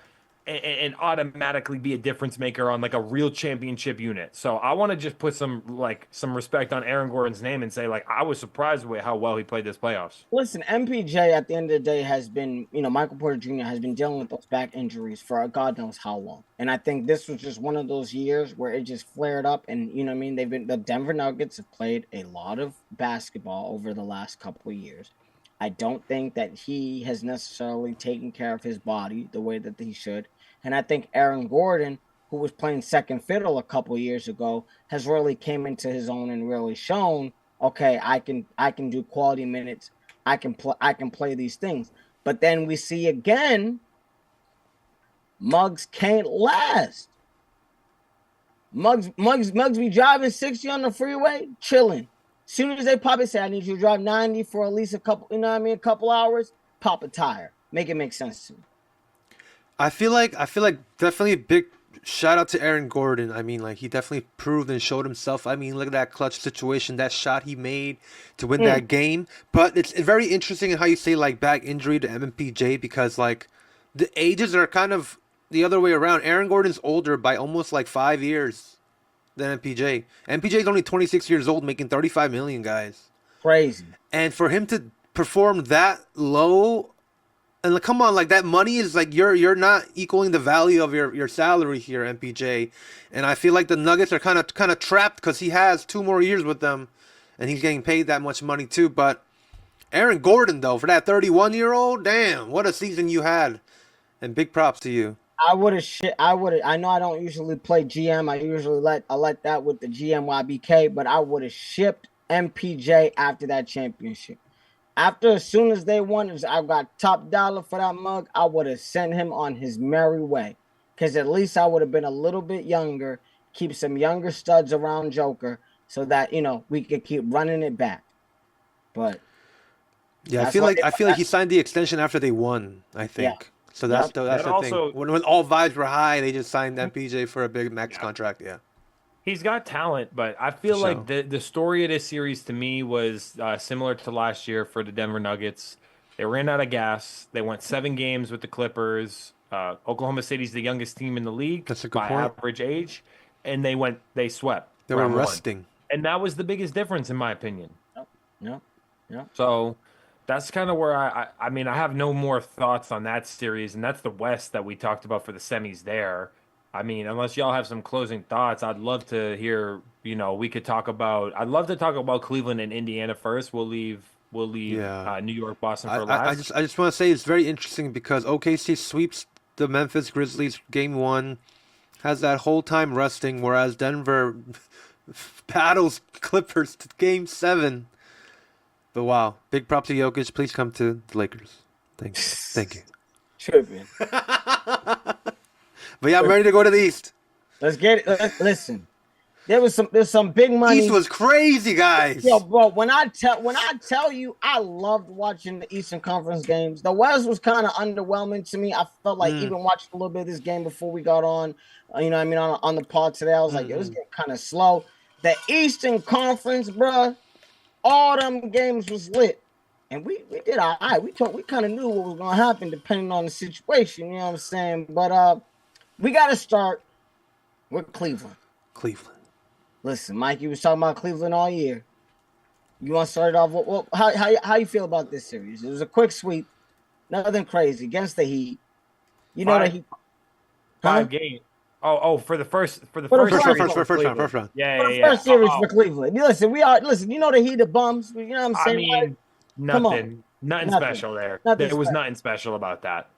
[SPEAKER 3] and automatically be a difference maker on like a real championship unit. So I want to just put some respect on Aaron Gordon's name and say like I was surprised with how well he played this playoffs.
[SPEAKER 4] Listen, MPJ at the end of the day has been, Michael Porter Jr. has been dealing with those back injuries for God knows how long. And I think this was just one of those years where it just flared up. And, you know what I mean? The Denver Nuggets have played a lot of basketball over the last couple of years. I don't think that he has necessarily taken care of his body the way that he should. And I think Aaron Gordon, who was playing second fiddle a couple of years ago, has really came into his own and really shown, okay, I can do quality minutes. I can play these things. But then we see again, Muggs can't last. Muggs be driving 60 on the freeway, chilling. As soon as they pop it, say, I need you to drive 90 for at least a couple, a couple hours, pop a tire. Make it make sense to me.
[SPEAKER 2] I feel like definitely a big shout out to Aaron Gordon. I mean, like, he definitely proved and showed himself. I mean, look at that clutch situation, that shot he made to win that game. But it's very interesting in how you say, like, back injury to MPJ, because, like, the ages are kind of the other way around. Aaron Gordon's older by almost, like, 5 years than MPJ. MPJ is only 26 years old, making $35 million, guys.
[SPEAKER 4] Crazy.
[SPEAKER 2] And for him to perform that low, and like, come on, like, that money is like you're not equaling the value of your salary here, MPJ. And I feel like the Nuggets are kind of trapped because he has 2 more years with them, and he's getting paid that much money too. But Aaron Gordon, though, for that 31-year-old, damn, what a season you had, and big props to you.
[SPEAKER 4] I know I don't usually play GM. I usually let that with the GMYBK, but I would have shipped MPJ after that championship. As soon as they won, I got top dollar for that mug. I would have sent him on his merry way, because at least I would have been a little bit younger, keep some younger studs around Joker, so that we could keep running it back. But
[SPEAKER 2] yeah, I feel like he signed the extension after they won, I think. Yeah. So that's the thing. When all vibes were high, they just signed MPJ for a big max contract. Yeah.
[SPEAKER 3] He's got talent, but I feel like the story of this series to me was similar to last year for the Denver Nuggets. They ran out of gas. They went 7 games with the Clippers. Oklahoma City's the youngest team in the league by average age, and they swept.
[SPEAKER 2] They were resting,
[SPEAKER 3] and that was the biggest difference in my opinion.
[SPEAKER 4] Yeah.
[SPEAKER 3] So that's kind of where I mean, I have no more thoughts on that series, and that's the West that we talked about for the semis there. I mean, unless y'all have some closing thoughts, I'd love to hear, I'd love to talk about Cleveland and Indiana first. We'll leave New York, Boston for last.
[SPEAKER 2] I just want to say it's very interesting because OKC sweeps the Memphis Grizzlies game 1, has that whole time resting, whereas Denver battles Clippers to game 7. But wow, big props to Jokic. Please come to the Lakers. Thank you.
[SPEAKER 4] Tripping.
[SPEAKER 2] But yeah, I'm ready to go to the East.
[SPEAKER 4] Let's get it. Listen, there's some big money.
[SPEAKER 2] East was crazy, guys.
[SPEAKER 4] Yo, bro, when I tell you, I loved watching the Eastern Conference games. The West was kind of underwhelming to me. I felt like even watching a little bit of this game before we got on, on the pod today, I was like, it was getting kind of slow. The Eastern Conference, bro, all them games was lit. And we did all right. We kind of knew what was going to happen depending on the situation, you know what I'm saying? But we got to start with Cleveland. Listen, Mike, you was talking about Cleveland all year. You want to start it off? Well, how you feel about this series? It was a quick sweep, nothing crazy against the Heat. You know the Heat.
[SPEAKER 3] 5 games. Oh, for the first round. Yeah.
[SPEAKER 4] First series for Cleveland. Listen, you know the Heat of bums. You know what I'm saying?
[SPEAKER 3] I mean, nothing special there. There was nothing special about that.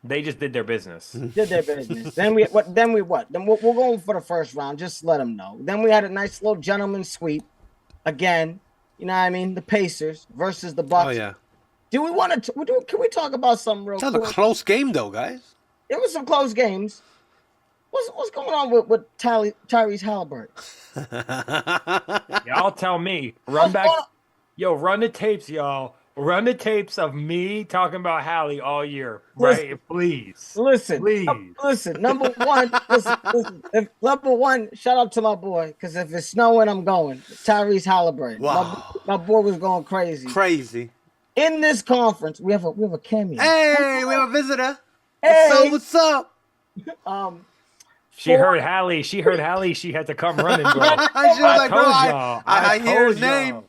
[SPEAKER 3] They just did their business.
[SPEAKER 4] Then we what? Then we'll go for the first round. Just let them know. Then we had a nice little gentleman sweep. Again, you know what I mean? The Pacers versus the Bucks.
[SPEAKER 2] Oh yeah.
[SPEAKER 4] Do we want to? Can we talk about something real quick?
[SPEAKER 2] That was a close game, though, guys.
[SPEAKER 4] It was some close games. What's going on with Tyrese Halliburton?
[SPEAKER 3] Y'all tell me. Run back. Yo, run the tapes, y'all. Run the tapes of me talking about Hallie all year, right? Please.
[SPEAKER 4] Listen. Number one, number one, shout out to my boy, because if it's snowing, I'm going. Tyrese Halliburton.
[SPEAKER 2] Wow.
[SPEAKER 4] My boy was going crazy.
[SPEAKER 2] Crazy.
[SPEAKER 4] In this conference, we have a cameo.
[SPEAKER 2] Hey, we have a visitor.
[SPEAKER 4] Hey,
[SPEAKER 2] What's up?
[SPEAKER 3] She heard Hallie. She heard Hallie. She had to come running, bro.
[SPEAKER 2] She was like, bro,
[SPEAKER 3] told y'all.
[SPEAKER 2] I hear his
[SPEAKER 3] told y'all.
[SPEAKER 2] name.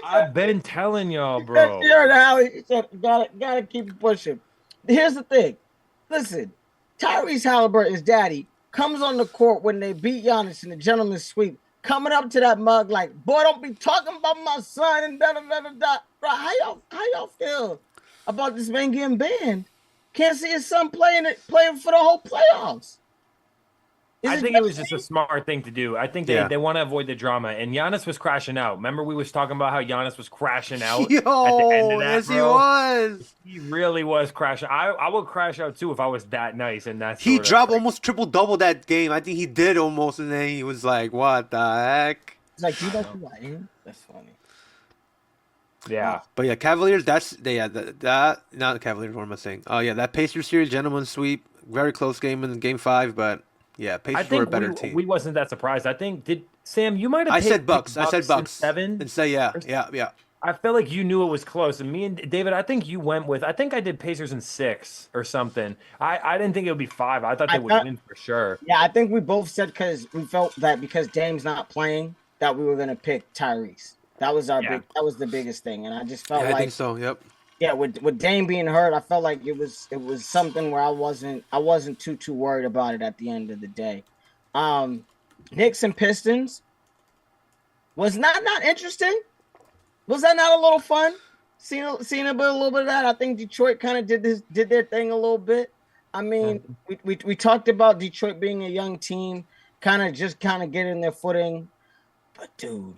[SPEAKER 3] I've been telling y'all, bro.
[SPEAKER 4] You heard how he said, gotta keep pushing. Here's the thing. Listen, Tyrese Halliburton's daddy comes on the court when they beat Giannis in the gentleman's sweep, coming up to that mug like, boy, don't be talking about my son and da-da-da-da-da. Bro, how y'all feel about this man getting banned? Can't see his son playing for the whole playoffs.
[SPEAKER 3] I think it was just a smart thing to do. I think they want to avoid the drama. And Giannis was crashing out. Remember we was talking about how Giannis was crashing out at the end of that,
[SPEAKER 2] yes,
[SPEAKER 3] bro?
[SPEAKER 2] he was.
[SPEAKER 3] He really was crashing. I would crash out too if I was that nice. And that's
[SPEAKER 2] He dropped almost triple-double that game. I think he did almost, and then he was like, what the heck?
[SPEAKER 4] It's like, do you know who I am? That's funny.
[SPEAKER 3] Yeah.
[SPEAKER 2] But yeah, Cavaliers, not the Cavaliers, what am I saying? Oh, yeah, that Pacers series, gentleman's sweep. Very close game in game 5, but yeah, Pacers were a better team.
[SPEAKER 3] We wasn't that surprised. I think, Sam, you might have
[SPEAKER 2] I
[SPEAKER 3] picked
[SPEAKER 2] said Bucks. I said Bucks.
[SPEAKER 3] 7.
[SPEAKER 2] And say, yeah.
[SPEAKER 3] I felt like you knew it was close. And me and David, I think you went with, I think I did Pacers in 6 or something. I didn't think it would be 5. I thought they would win for sure.
[SPEAKER 4] Yeah, I think we both said because we felt that because Dame's not playing, that we were going to pick Tyrese. That was that was the biggest thing. And I just felt like.
[SPEAKER 2] I think so, yep.
[SPEAKER 4] Yeah, with Dame being hurt, I felt like it was something where I wasn't too worried about it at the end of the day. Knicks and Pistons was not interesting. Was that not a little fun? Seeing a little bit of that. I think Detroit kind of did their thing a little bit. I mean, we talked about Detroit being a young team, kind of getting their footing. But dude,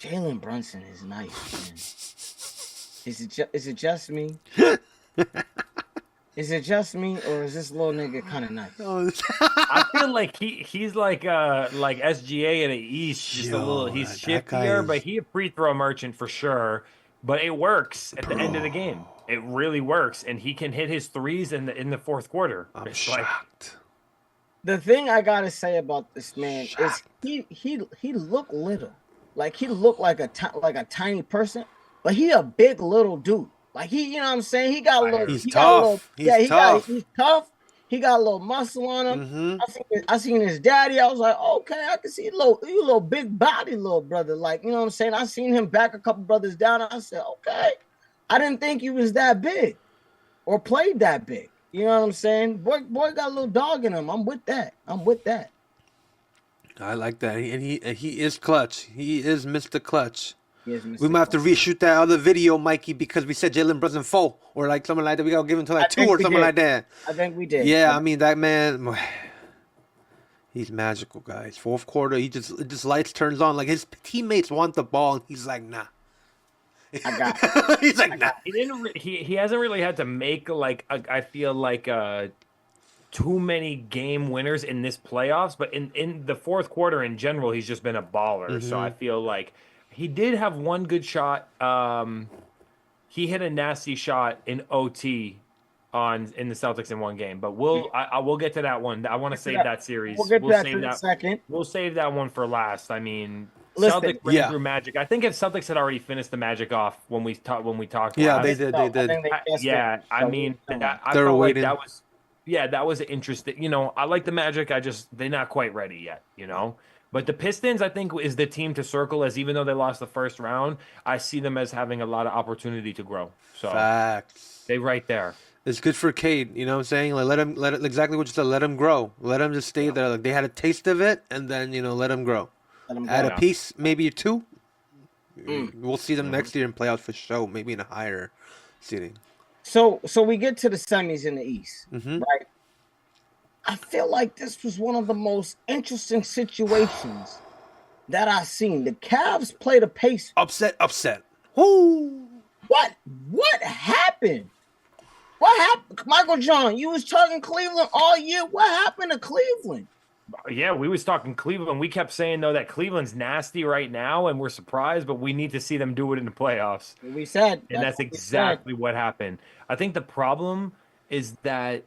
[SPEAKER 4] Jalen Brunson is nice, man. Is it just me? Is it just me, or is this little nigga kind of nice?
[SPEAKER 3] I feel like he's like SGA in the East, just a little. He's shiftier, but he a free throw merchant for sure. But it works at the end of the game. It really works, and he can hit his threes in the fourth quarter.
[SPEAKER 2] I'm shocked.
[SPEAKER 4] The thing I gotta say about this man is he looked little, like he looked like a tiny person. But he a big little dude. Like you know what I'm saying? He got a little.
[SPEAKER 2] He's tough. He's tough.
[SPEAKER 4] He's tough. He got a little muscle on him.
[SPEAKER 2] Mm-hmm.
[SPEAKER 4] I seen his daddy. I was like, okay, I can see you little big body little brother. Like, you know what I'm saying? I seen him back a couple brothers down. I said, okay. I didn't think he was that big or played that big. You know what I'm saying? Boy got a little dog in him. I'm with that.
[SPEAKER 2] I like that. And he is clutch. He is Mr. Clutch.
[SPEAKER 4] Yes,
[SPEAKER 2] we might have to reshoot that other video, Mikey, because we said Jalen Brunson 4 or like something like that. We gotta give him to like 2 or something like that.
[SPEAKER 4] I think we did.
[SPEAKER 2] Yeah, I mean that man, he's magical, guys. Fourth quarter, he just lights turns on. Like his teammates want the ball, and he's like, nah.
[SPEAKER 4] I got it.
[SPEAKER 2] He's like, nah.
[SPEAKER 3] He hasn't really had to make I feel like too many game winners in this playoffs, but in the fourth quarter in general, he's just been a baller. Mm-hmm. So I feel like. He did have one good shot. He hit a nasty shot in OT in the Celtics in one game. But we'll get to that one. I want to save that series.
[SPEAKER 4] We'll get to that in a second.
[SPEAKER 3] We'll save that one for last. I mean,
[SPEAKER 4] listen,
[SPEAKER 3] Celtics ran through Magic. I think if Celtics had already finished the Magic off when we talked.
[SPEAKER 2] Yeah,
[SPEAKER 3] last,
[SPEAKER 2] they did.
[SPEAKER 3] I mean, I
[SPEAKER 2] they were
[SPEAKER 3] felt
[SPEAKER 2] waiting.
[SPEAKER 3] like that was interesting. You know, I like the Magic. They're not quite ready yet. You know. But the Pistons, I think, is the team to circle as even though they lost the first round, I see them as having a lot of opportunity to grow. So
[SPEAKER 2] facts.
[SPEAKER 3] They right there.
[SPEAKER 2] It's good for Cade, you know what I'm saying? Like let him exactly what you said, let him grow. Let him just stay there. Like they had a taste of it and then, let him grow. Add a piece, maybe 2. We'll see them next year in playoffs for sure, maybe in a higher seeding.
[SPEAKER 4] So we get to the semis in the East, right? I feel like this was one of the most interesting situations that I've seen. The Cavs play the Pacers.
[SPEAKER 2] Upset. Whoo!
[SPEAKER 4] What happened? What happened? Michael John, you was talking Cleveland all year. What happened to Cleveland?
[SPEAKER 3] Yeah, we was talking Cleveland. We kept saying, though, that Cleveland's nasty right now, and we're surprised, but we need to see them do it in the playoffs.
[SPEAKER 4] We said.
[SPEAKER 3] And that's exactly what happened. I think the problem is that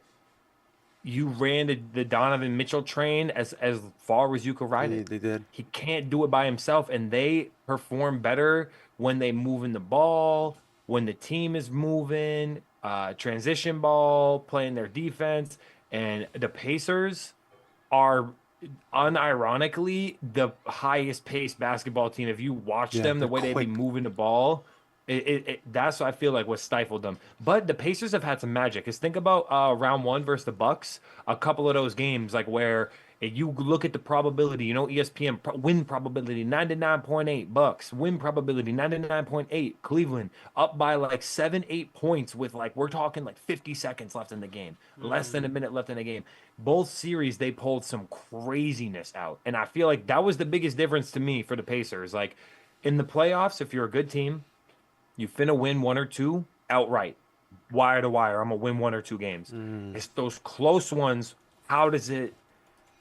[SPEAKER 3] you ran the Donovan Mitchell train as far as you could ride it.
[SPEAKER 2] They did.
[SPEAKER 3] He can't do it by himself, and they perform better when they move in the ball, when the team is moving. transition ball, playing their defense, and the Pacers are unironically the highest paced basketball team. If you watch
[SPEAKER 2] Yeah,
[SPEAKER 3] them, the
[SPEAKER 2] they're
[SPEAKER 3] way they be
[SPEAKER 2] quick.
[SPEAKER 3] moving the ball, that's what I feel like what stifled them. But the Pacers have had some magic. Cause think about round one versus the Bucks. A couple of those games, like where you look at the probability, ESPN win probability 99.8 Bucks, win probability 99.8 Cleveland, up by like 7-8 points with like we're talking like 50 seconds left in the game, less than a minute left in the game. Both series they pulled some craziness out, and I feel like that was the biggest difference to me for the Pacers. Like in the playoffs, if you're a good team, you finna win one or two outright, wire to wire. I'm gonna win one or two games. It's those close ones. How does it?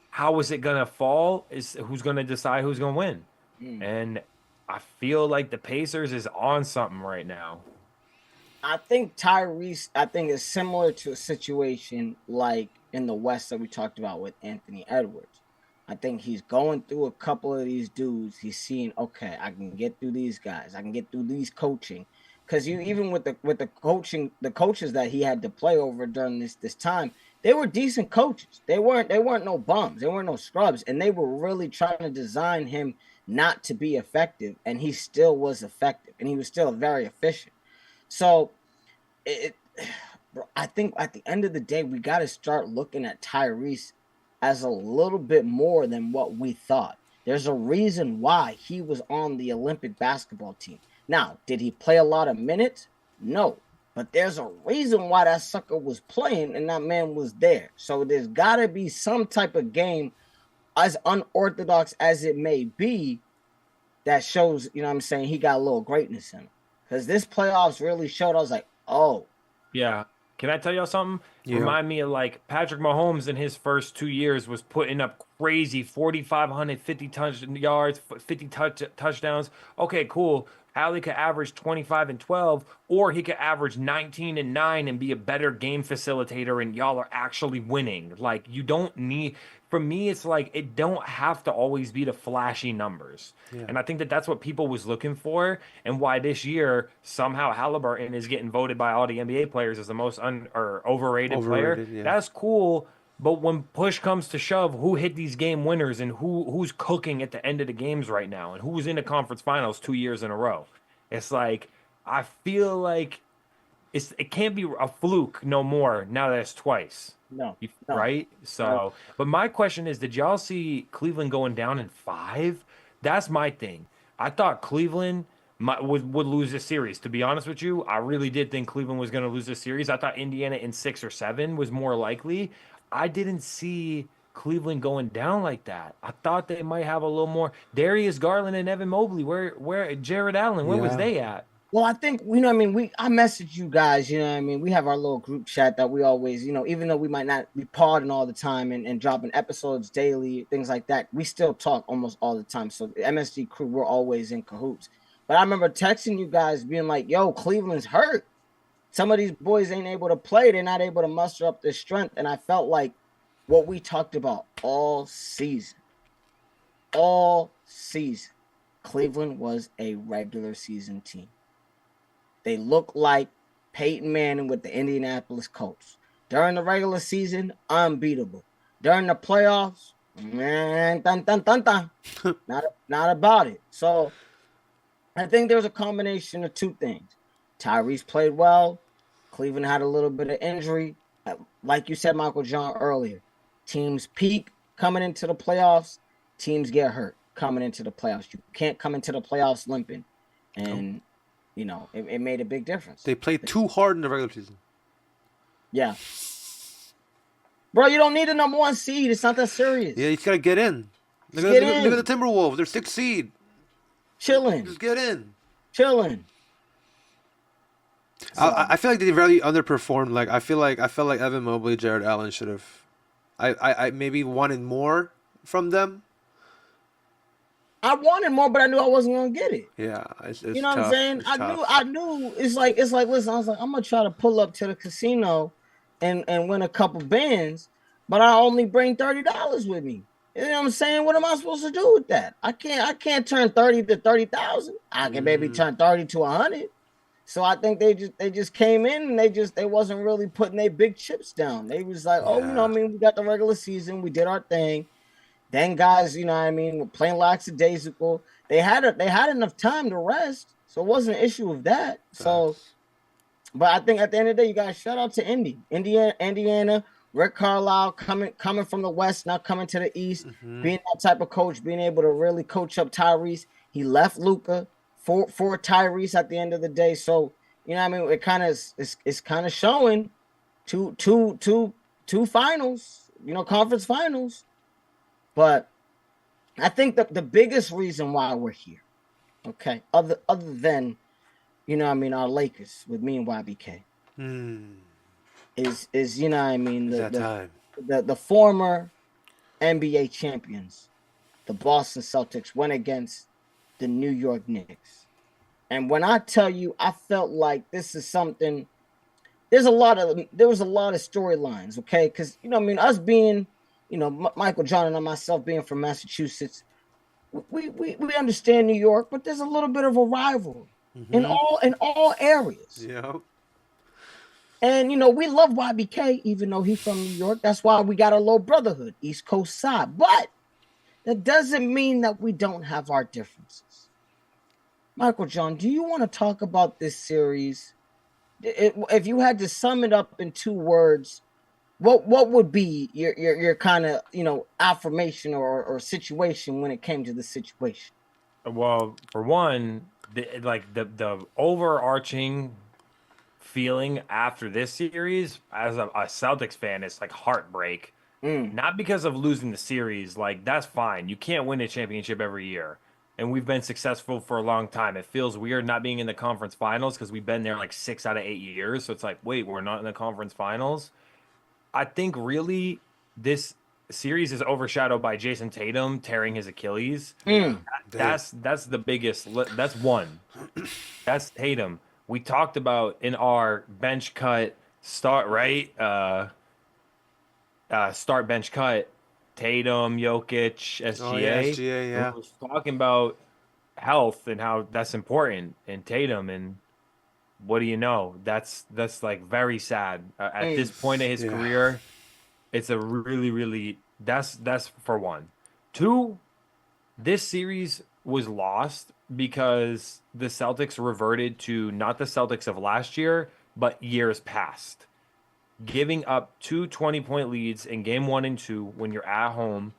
[SPEAKER 3] How is it gonna fall? Is who's gonna decide who's gonna win? And I feel like the Pacers is on something right now.
[SPEAKER 4] I think Tyrese, I think is similar to a situation like in the West that we talked about with Anthony Edwards. I think he's going through a couple of these dudes. He's seeing, okay, I can get through these guys. I can get through these coaching. Because you even with the coaching, the coaches that he had to play over during this time, they were decent coaches. They weren't no bums. They weren't no scrubs, and they were really trying to design him not to be effective, and he still was effective, and he was still very efficient. So it bro, I think at the end of the day, we got to start looking at Tyrese as a little bit more than what we thought. There's a reason why he was on the Olympic basketball team. Now, did he play a lot of minutes? No. But there's a reason why that sucker was playing and that man was there. So there's got to be some type of game, as unorthodox as it may be, that shows, you know what I'm saying, he got a little greatness in him. Because this playoffs really showed, I was like, oh,
[SPEAKER 3] Yeah. Can I tell y'all something?
[SPEAKER 2] Yeah.
[SPEAKER 3] Remind me of like Patrick Mahomes in his first 2 years was putting up crazy 4,550 yards, 50 touchdowns. Okay, cool. Allie could average 25 and 12, or he could average 19 and 9 and be a better game facilitator, and y'all are actually winning. Like, you don't need, for me, it's like it don't have to always be the flashy numbers. And I think that that's what people was looking for, and why this year somehow Halliburton is getting voted by all the NBA players as the most or overrated player.
[SPEAKER 2] Overrated, yeah.
[SPEAKER 3] That's cool. But when push comes to shove, who hit these game winners and who's cooking at the end of the games right now and who's in the conference finals 2 years in a row? It's like I feel like it can't be a fluke no more now that it's twice.
[SPEAKER 4] no.
[SPEAKER 3] Right? So, but my question is, did y'all see Cleveland going down in 5? That's my thing. I thought Cleveland would lose this series. To be honest with you, I really did think Cleveland was going to lose this series. I thought Indiana in 6 or 7 was more likely. I didn't see Cleveland going down like that. I thought they might have a little more. Darius Garland and Evan Mobley, where Jared Allen, where was
[SPEAKER 2] Yeah.
[SPEAKER 3] they at?
[SPEAKER 4] Well, I think, you know what I mean, I message you guys, you know what I mean, we have our little group chat that we always, you know, even though we might not be podding all the time and dropping episodes daily, things like that, we still talk almost all the time. So the MSD crew, we're always in cahoots. But I remember texting you guys being like, yo, Cleveland's hurt. Some of these boys ain't able to play. They're not able to muster up their strength. And I felt like what we talked about all season, Cleveland was a regular season team. They look like Peyton Manning with the Indianapolis Colts. During the regular season, unbeatable. During the playoffs, man, not about it. So I think there was a combination of two things. Tyrese played well. Cleveland had a little bit of injury. Like you said, Michael John, earlier, teams peak coming into the playoffs. Teams get hurt coming into the playoffs. You can't come into the playoffs limping. And you know, it made a big difference.
[SPEAKER 2] They played too hard in the regular season.
[SPEAKER 4] Yeah. Bro, you don't need a number 1 seed. It's not that serious.
[SPEAKER 2] Yeah, you just gotta get in. Look
[SPEAKER 4] Get
[SPEAKER 2] at
[SPEAKER 4] in.
[SPEAKER 2] the Timberwolves. They're 6th seed.
[SPEAKER 4] Chilling.
[SPEAKER 2] Just get in.
[SPEAKER 4] So,
[SPEAKER 2] I feel like they really underperformed. Like I felt like Evan Mobley, Jared Allen should have. I maybe wanted more from them.
[SPEAKER 4] I wanted more, but I knew I wasn't gonna get it.
[SPEAKER 2] Yeah, it's
[SPEAKER 4] You know
[SPEAKER 2] tough.
[SPEAKER 4] what I'm saying?
[SPEAKER 2] It's
[SPEAKER 4] I
[SPEAKER 2] tough.
[SPEAKER 4] knew it's like listen, I was like, I'm gonna try to pull up to the casino and win a couple bands, but I only bring $30 with me. You know what I'm saying? What am I supposed to do with that? I can't turn 30 to 30,000. I can maybe turn 30 to 100. So I think they just came in and they wasn't really putting their big chips down. They was like, oh,
[SPEAKER 2] Yeah.
[SPEAKER 4] we got the regular season, we did our thing. Then guys, were playing lackadaisical. They had enough time to rest, so it wasn't an issue with that. So,
[SPEAKER 2] Facts.
[SPEAKER 4] but I think at the end of the day, you guys shout out to Indiana, Rick Carlisle coming from the West, now coming to the East,
[SPEAKER 2] Mm-hmm.
[SPEAKER 4] being that type of coach, being able to really coach up Tyrese. He left Luca for Tyrese at the end of the day. So it kind of it's kind of showing two finals, conference finals. But I think that the biggest reason why we're here, okay, other than our Lakers with me and YBK, is
[SPEAKER 2] It's that time.
[SPEAKER 4] the former NBA champions, the Boston Celtics, went against the New York Knicks. And when I tell you, I felt like this is something. There was a lot of storylines, okay? Because us being, Michael John and myself being from Massachusetts, we understand New York, but there's a little bit of a rivalry in
[SPEAKER 2] Mm-hmm.
[SPEAKER 4] all areas.
[SPEAKER 2] Yep.
[SPEAKER 4] And we love YBK, even though he's from New York. That's why we got a little brotherhood, East Coast side. But that doesn't mean that we don't have our differences. Michael John, do you want to talk about this series? If you had to sum it up in 2 words, what would be your kind of affirmation or situation when it came to the situation?
[SPEAKER 3] Well, for one, the overarching feeling after this series as a Celtics fan is like heartbreak. Not because of losing the series, like that's fine. You can't win a championship every year. And we've been successful for a long time. It feels weird not being in the conference finals because we've been there like 6 out of 8 years. So it's like, wait, we're not in the conference finals. I think really this series is overshadowed by Jason Tatum tearing his Achilles.
[SPEAKER 4] Mm.
[SPEAKER 3] That's the biggest. That's one. That's Tatum. We talked about in our bench cut start right. Start bench cut. Tatum, Jokic, SGA.
[SPEAKER 2] Oh yeah, SGA.
[SPEAKER 3] We
[SPEAKER 2] Yeah.
[SPEAKER 3] was talking about health and how that's important in Tatum, and what do you know? That's like very sad at this point in his
[SPEAKER 2] Yeah.
[SPEAKER 3] career. It's a really that's for one. Two, this series was lost because the Celtics reverted to not the Celtics of last year, but years past. Giving up 20-point leads in game 1 and 2 when you're at home,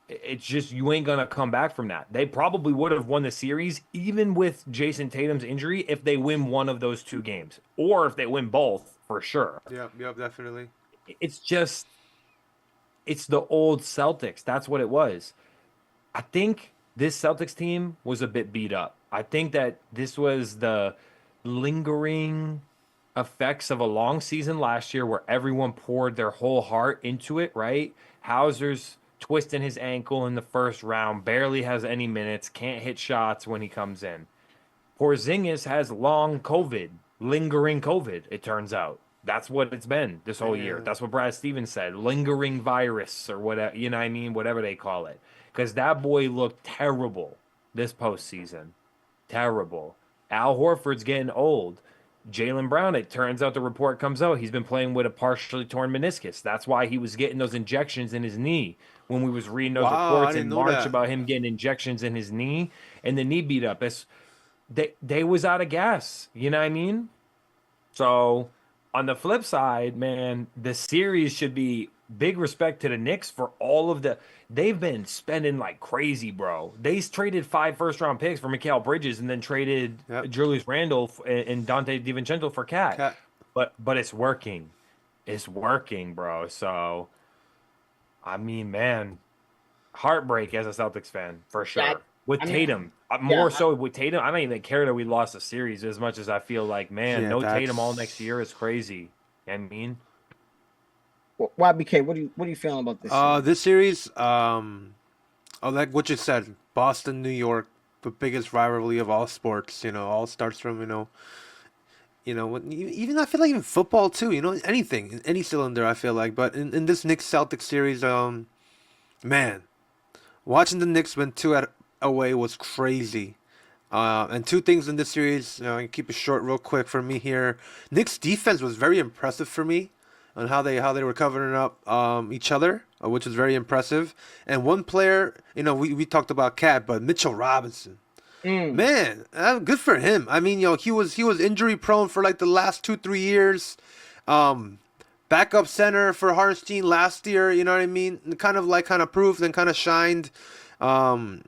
[SPEAKER 3] it's just you ain't gonna come back from that. They probably would have won the series even with Jason Tatum's injury if they win one of those 2 games, or if they win both for sure.
[SPEAKER 2] Yep, definitely.
[SPEAKER 3] It's just it's the old Celtics. That's what it was. I think this Celtics team was a bit beat up. I think that this was the lingering effects of a long season last year where everyone poured their whole heart into it, right? Hauser's twisting his ankle in the first round, barely has any minutes, can't hit shots when he comes in. Porzingis has long COVID, lingering COVID, it turns out. That's what it's been this whole year.
[SPEAKER 2] Yeah.
[SPEAKER 3] That's what Brad Stevens said. Lingering virus or whatever, you know what I mean? Whatever they call it. Because that boy looked terrible this postseason. Terrible. Al Horford's getting old. Jaylen Brown, it turns out the report comes out, he's been playing with a partially torn meniscus. That's why he was getting those injections in his knee. When we was reading those
[SPEAKER 2] Wow, I
[SPEAKER 3] reports in
[SPEAKER 2] didn't know
[SPEAKER 3] March
[SPEAKER 2] that.
[SPEAKER 3] about him getting injections in his knee and the knee beat up. They was out of gas. You know what I mean? So on the flip side, man, the series should be big respect to the Knicks for all of they've been spending like crazy, bro. They traded 5 first-round picks for Mikal Bridges and then traded
[SPEAKER 2] Yep.
[SPEAKER 3] Julius Randle and Dante DiVincenzo for Cat.
[SPEAKER 2] Cat.
[SPEAKER 3] But it's working. It's working, bro. So I mean, man, heartbreak as a Celtics fan for sure.
[SPEAKER 4] Yeah,
[SPEAKER 3] With
[SPEAKER 4] I mean,
[SPEAKER 3] Tatum, more so with Tatum. I don't even care that we lost the series as much as I feel like, man,
[SPEAKER 2] Yeah,
[SPEAKER 3] no
[SPEAKER 2] that's-
[SPEAKER 3] Tatum all next year is crazy. I mean,
[SPEAKER 4] YBK, what do you feel about this?
[SPEAKER 2] This series, like what you said, Boston, New York, the biggest rivalry of all sports. All starts from even I feel like even football too. Anything, in any cylinder. I feel like, but in this Knicks Celtics series, man, watching the Knicks win 2 away was crazy. And two things in this series, I can keep it short real quick for me here. Knicks defense was very impressive for me on how they were covering up each other, which was very impressive. And one player, we talked about Cat, but Mitchell Robinson.
[SPEAKER 4] Mm.
[SPEAKER 2] Man, good for him. I mean, he was injury prone for like the last 3 years. Backup center for Harnstein last year. You know what I mean? Kind of proved and kind of shined. Um,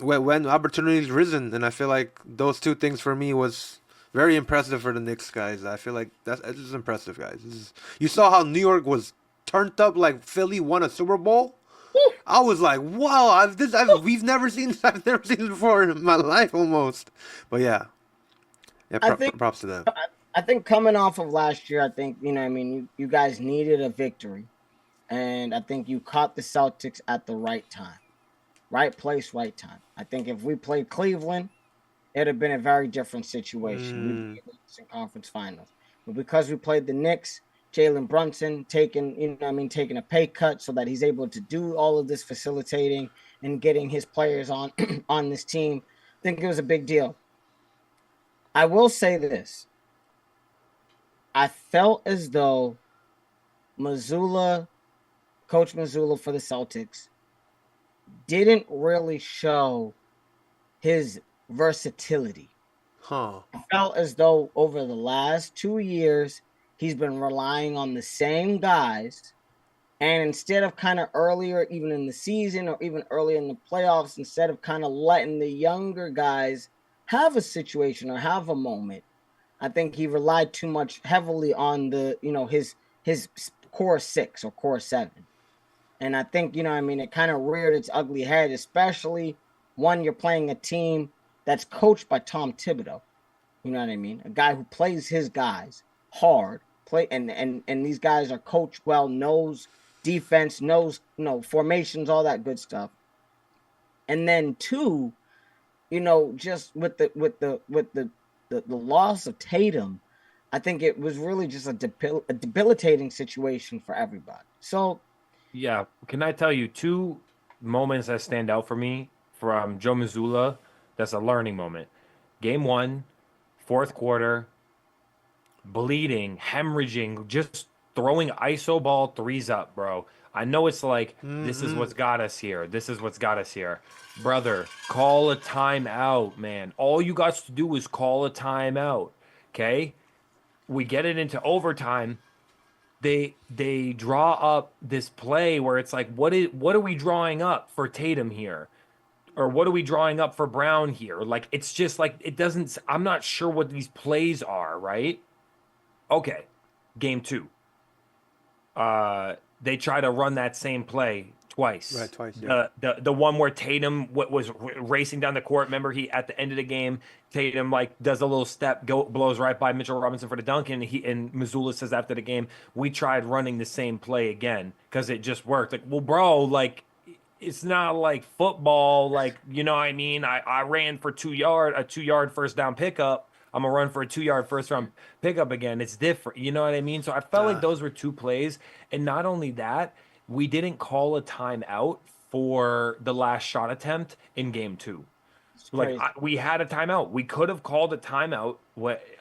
[SPEAKER 2] when opportunities risen, and I feel like those two things for me was very impressive for the Knicks guys. I feel like that's just impressive, guys. You saw how New York was turned up like Philly won a Super Bowl. I was like, wow, we've never seen I've never seen this before in my life almost. But yeah,
[SPEAKER 4] I think
[SPEAKER 2] props to them.
[SPEAKER 4] I think coming off of last year, I think I mean you guys needed a victory, and I think you caught the Celtics at the right time, right place, right time. I think if we played Cleveland, it'd have been a very different situation. We'd be in the Eastern Conference Finals, but because we played the Knicks, Jalen Brunson taking a pay cut so that he's able to do all of this facilitating and getting his players on on this team. I think it was a big deal. I will say this. I felt as though Missoula, Coach Missoula for the Celtics, didn't really show his versatility.
[SPEAKER 2] Huh.
[SPEAKER 4] I felt as though over the last 2 years, he's been relying on the same guys. And instead of kind of earlier, even in the season or even earlier in the playoffs, instead of kind of letting the younger guys have a situation or have a moment, I think he relied too much heavily on his core six or core seven. And I think, it kind of reared its ugly head, especially when you're playing a team that's coached by Tom Thibodeau. You know what I mean? A guy who plays his guys hard, and these guys are coached well, knows defense, knows formations, all that good stuff. And then two, just with the loss of Tatum, I think it was really just a debilitating situation for everybody. So
[SPEAKER 3] Yeah, can I tell you two moments that stand out for me from Joe Mazzulla? That's a learning moment. Game one, fourth quarter, bleeding, hemorrhaging, just throwing ISO ball threes up, bro. I know it's like this is what's got us here. This is what's got us here. Brother, call a timeout, man. All you got to do is call a timeout. Okay? We get it into overtime. They draw up this play where it's like, what are we drawing up for Tatum here? Or what are we drawing up for Brown here? Like, it's just like it doesn't. I'm not sure what these plays are, right? Okay, game two. They try to run that same play twice.
[SPEAKER 2] Right, twice. Yeah.
[SPEAKER 3] The one where Tatum was racing down the court. Remember, he at the end of the game, Tatum like does a little step, blows right by Mitchell Robinson for the dunk, and Missoula says after the game, we tried running the same play again because it just worked. Like, well, bro, like it's not like football. Like, you know what I mean? I ran for a 2-yard first down pickup. I'm gonna run for a 2-yard first round pickup again. It's different. You know what I mean? So I felt like those were two plays. And not only that, we didn't call a timeout for the last shot attempt in game two. Like we had a timeout. We could have called a timeout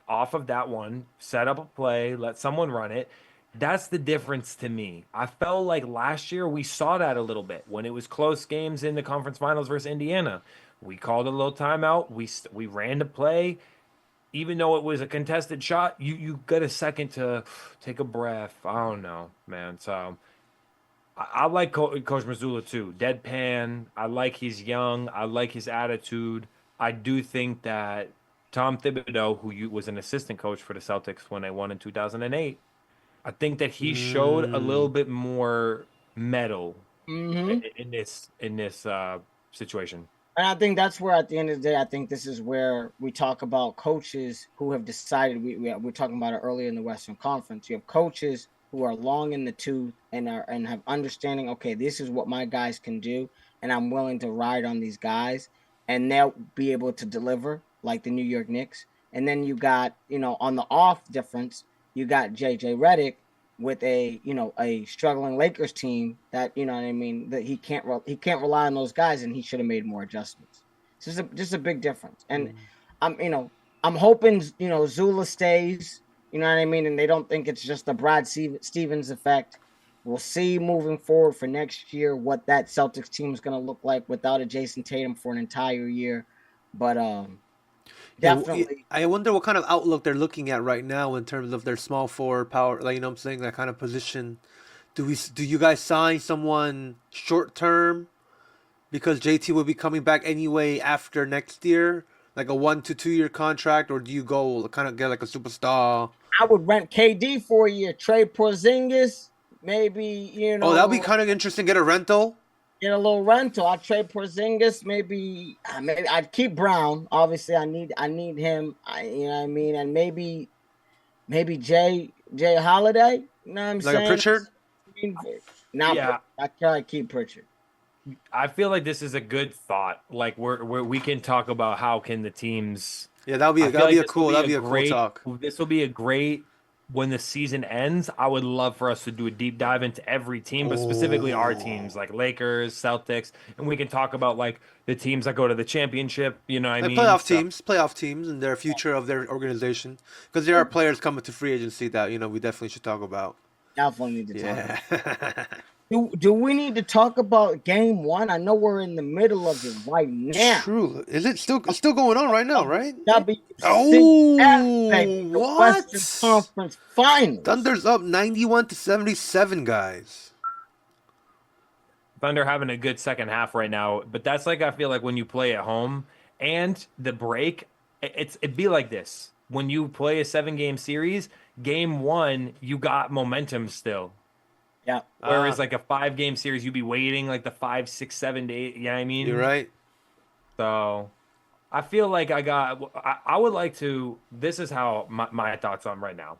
[SPEAKER 3] off of that one, set up a play, let someone run it. That's the difference to me. I felt like last year we saw that a little bit when it was close games in the conference finals versus Indiana. We called a little timeout. We ran the play. Even though it was a contested shot, you got a second to take a breath. I don't know, man. So I like Coach Mazzulla too. Deadpan. I like he's young. I like his attitude. I do think that Tom Thibodeau, who was an assistant coach for the Celtics when they won in 2008, I think that he showed a little bit more mettle in this situation.
[SPEAKER 4] And I think that's where, at the end of the day, I think this is where we talk about coaches who have decided. We're talking about it earlier in the Western Conference. You have coaches who are long in the tooth and have understanding. Okay, this is what my guys can do, and I'm willing to ride on these guys, and they'll be able to deliver, like the New York Knicks. And then you got, on the off difference, you got JJ Redick with a struggling Lakers team that, that he can't rely on those guys, and he should have made more adjustments. Just a big difference. And I'm hoping Zula stays. You know what I mean? And they don't think it's just the Brad Stevens effect. We'll see moving forward for next year what that Celtics team is going to look like without a Jason Tatum for an entire year. But definitely,
[SPEAKER 2] I wonder what kind of outlook they're looking at right now in terms of their small forward power. Like, you know what I'm saying, that kind of position. Do you guys sign someone short term because JT will be coming back anyway after next year, like a 1 to 2 year contract, or do you go kind of get like a superstar?
[SPEAKER 4] I would rent KD for a year, trade Porzingis, maybe
[SPEAKER 2] Oh, that'd be kind of interesting. Get a rental.
[SPEAKER 4] get a little rental. I'd trade Porzingis, maybe I'd keep Brown. Obviously, I need him. You know what I mean, and maybe Jay Holiday. You know what I'm
[SPEAKER 2] Like a
[SPEAKER 4] saying?
[SPEAKER 2] Pritchard?
[SPEAKER 4] Now I try to keep Pritchard.
[SPEAKER 3] I feel like this is a good thought. Like we can talk about how can the teams.
[SPEAKER 2] Yeah, that'll be a cool talk.
[SPEAKER 3] This will be a great when the season ends. I would love for us to do a deep dive into every team, but specifically our teams, like Lakers, Celtics, and we can talk about like the teams that go to the championship. You know what I
[SPEAKER 2] Like
[SPEAKER 3] mean?
[SPEAKER 2] playoff teams, and their future of their organization. Because there are players coming to free agency that we definitely should talk about.
[SPEAKER 4] Definitely need to talk.
[SPEAKER 2] Yeah.
[SPEAKER 4] Do we need to talk about game 1? I know we're in the middle of it right now.
[SPEAKER 2] True. Is it still going on right now, right?
[SPEAKER 4] WCF,
[SPEAKER 2] what?
[SPEAKER 4] Western Conference Finals.
[SPEAKER 2] Thunder's up 91-77, guys.
[SPEAKER 3] Thunder having a good second half right now, but that's like I feel like when you play at home and the break, it'd be like this. When you play a 7-game series, game 1, you got momentum still.
[SPEAKER 4] Yeah.
[SPEAKER 3] Whereas like a 5-game series, you'd be waiting like the 5, 6, 7 days. You know what I mean?
[SPEAKER 2] You're right.
[SPEAKER 3] So I feel like I would like to, this is how my thoughts on right now.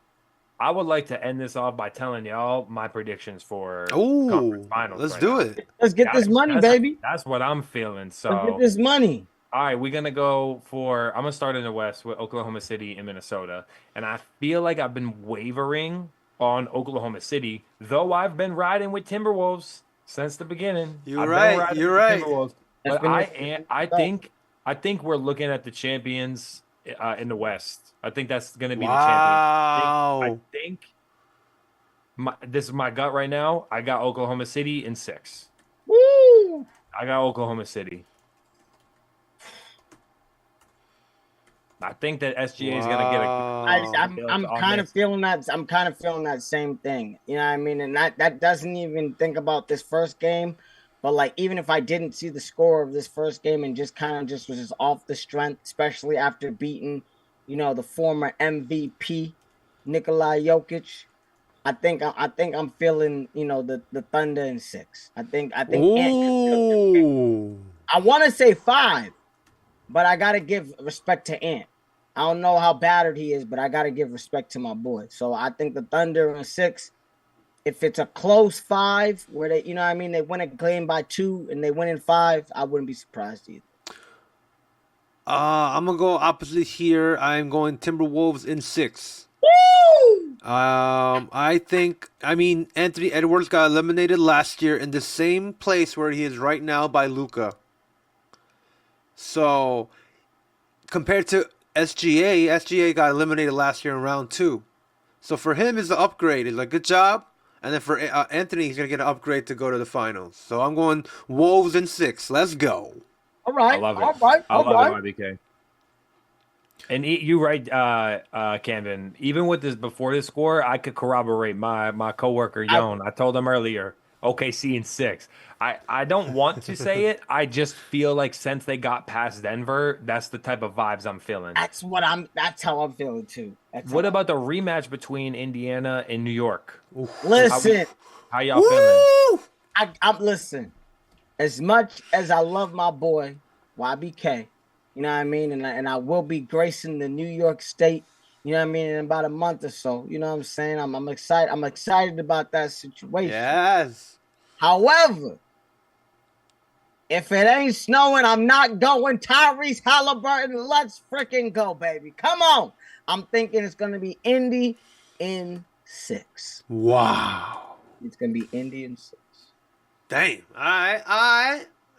[SPEAKER 3] I would like to end this off by telling y'all my predictions for conference finals.
[SPEAKER 2] Let's do it.
[SPEAKER 4] Let's get this money, baby.
[SPEAKER 3] That's what I'm feeling. So
[SPEAKER 4] let's get this money.
[SPEAKER 3] All right, we're going to go I'm going to start in the West with Oklahoma City and Minnesota. And I feel like I've been wavering on Oklahoma City, though I've been riding with Timberwolves since the beginning.
[SPEAKER 2] You're right.
[SPEAKER 3] But I think we're looking at the champions in the West. I think that's going to be the champion. I think this is my gut right now. I got Oklahoma City in 6.
[SPEAKER 4] Woo!
[SPEAKER 3] I got Oklahoma City. I think that SGA is going to get a.
[SPEAKER 4] I'm kind of feeling that. I'm kind of feeling that same thing. You know what I mean? And that doesn't even think about this first game. But like, even if I didn't see the score of this first game and just was just off the strength, especially after beating, the former MVP Nikola Jokic, I think I'm feeling, the Thunder in 6. I think.
[SPEAKER 2] Ooh.
[SPEAKER 4] I want to say 5, but I gotta give respect to Ant. I don't know how battered he is, but I gotta give respect to my boy. So I think the Thunder in 6. If it's a close 5 where they, they win a game by 2 and they win in 5, I wouldn't be surprised either.
[SPEAKER 2] I'm gonna go opposite here. I'm going Timberwolves in 6.
[SPEAKER 4] Woo!
[SPEAKER 2] I mean, Anthony Edwards got eliminated last year in the same place where he is right now by Luka. So, compared to SGA got eliminated last year in round 2. So for him, it's an upgrade. It's like, good job. And then for Anthony, he's going to get an upgrade to go to the finals. So I'm going Wolves in 6. Let's go.
[SPEAKER 4] All right.
[SPEAKER 3] I love it.
[SPEAKER 4] I love
[SPEAKER 3] it, YBK. And you're right, Camden. Even with this before this score, I could corroborate my coworker Yon. I told him earlier, OKC in 6. I don't want to say it. I just feel like since they got past Denver, that's the type of vibes I'm feeling.
[SPEAKER 4] That's how I'm feeling too.
[SPEAKER 3] What about the rematch between Indiana and New York?
[SPEAKER 4] Listen,
[SPEAKER 3] how y'all feeling?
[SPEAKER 4] I'm listen. As much as I love my boy YBK, you know what I mean, and I will be gracing the New York State, you know what I mean, in about a month or so. You know what I'm saying? I'm excited. I'm excited about that situation.
[SPEAKER 2] Yes.
[SPEAKER 4] However, if it ain't snowing, I'm not going. Tyrese Halliburton, let's freaking go, baby. Come on. I'm thinking it's going to be Indy in 6.
[SPEAKER 2] Wow.
[SPEAKER 4] It's going to be Indy in 6.
[SPEAKER 2] Damn. All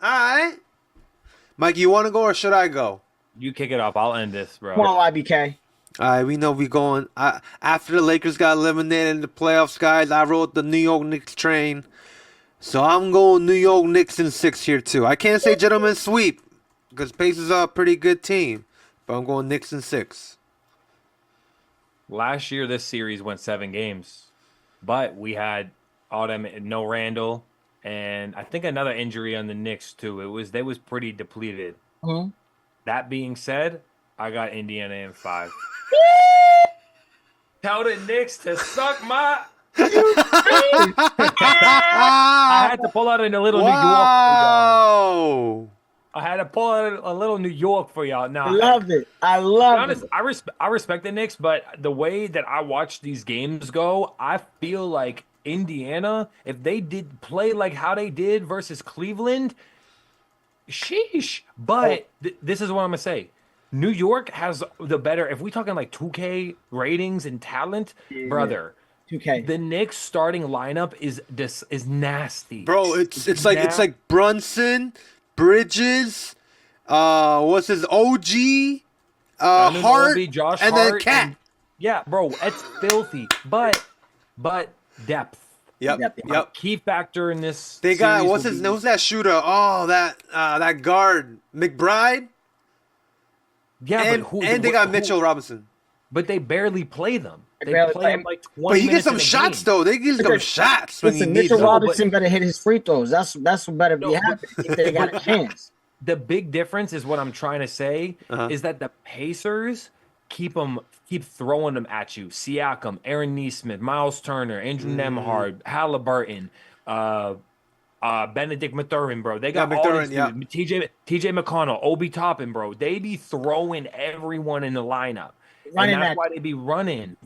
[SPEAKER 2] right. Mike, you want to go or should I go?
[SPEAKER 3] You kick it off. I'll end this, bro.
[SPEAKER 4] Come on, YBK.
[SPEAKER 2] All right, we know we going. After the Lakers got eliminated in the playoffs, guys, I rode the New York Knicks train. So I'm going New York Knicks in 6 here, too. I can't say gentlemen sweep because Pacers are a pretty good team. But I'm going Knicks in 6.
[SPEAKER 3] Last year, this series went 7 games. But we had all them, no Randall, and I think another injury on the Knicks, too. They was pretty depleted.
[SPEAKER 4] Mm-hmm.
[SPEAKER 3] That being said, I got Indiana in 5. Tell the Knicks to suck my... I had to pull out a little New York for y'all. I had to pull out a little New York for y'all. Now,
[SPEAKER 4] I love it. I love it.
[SPEAKER 3] I respect the Knicks, but the way that I watch these games go, I feel like Indiana, if they did play like how they did versus Cleveland, sheesh. But this is what I'm gonna say. New York has the better. If we talking like 2K ratings and talent, brother.
[SPEAKER 4] 2K.
[SPEAKER 3] The Knicks starting lineup is nasty,
[SPEAKER 2] bro. It's like Brunson, Bridges, what's his OG, Hart,
[SPEAKER 3] Josh
[SPEAKER 2] and
[SPEAKER 3] Hart,
[SPEAKER 2] then Cat.
[SPEAKER 3] Yeah, bro, it's filthy, but depth.
[SPEAKER 2] Yep.
[SPEAKER 3] Key factor in this.
[SPEAKER 2] They got who's that shooter? Oh, that guard McBride.
[SPEAKER 3] Yeah,
[SPEAKER 2] and they got Mitchell Robinson.
[SPEAKER 3] But they barely play them. They play them like 20
[SPEAKER 2] But he
[SPEAKER 3] gets
[SPEAKER 2] gets some shots though. They get some shots when he needs
[SPEAKER 4] Mitchell
[SPEAKER 2] them.
[SPEAKER 4] Robinson better hit his free throws. That's what better be happening if they got a chance.
[SPEAKER 3] The big difference is what I'm trying to say is that the Pacers keep throwing them at you. Siakam, Aaron Nesmith, Miles Turner, Andrew Nembhard, Halliburton, Benedict Mathurin, bro. They got all these dudes. TJ McConnell, Obi Toppin, bro. They be throwing everyone in the lineup. And that's why they be running.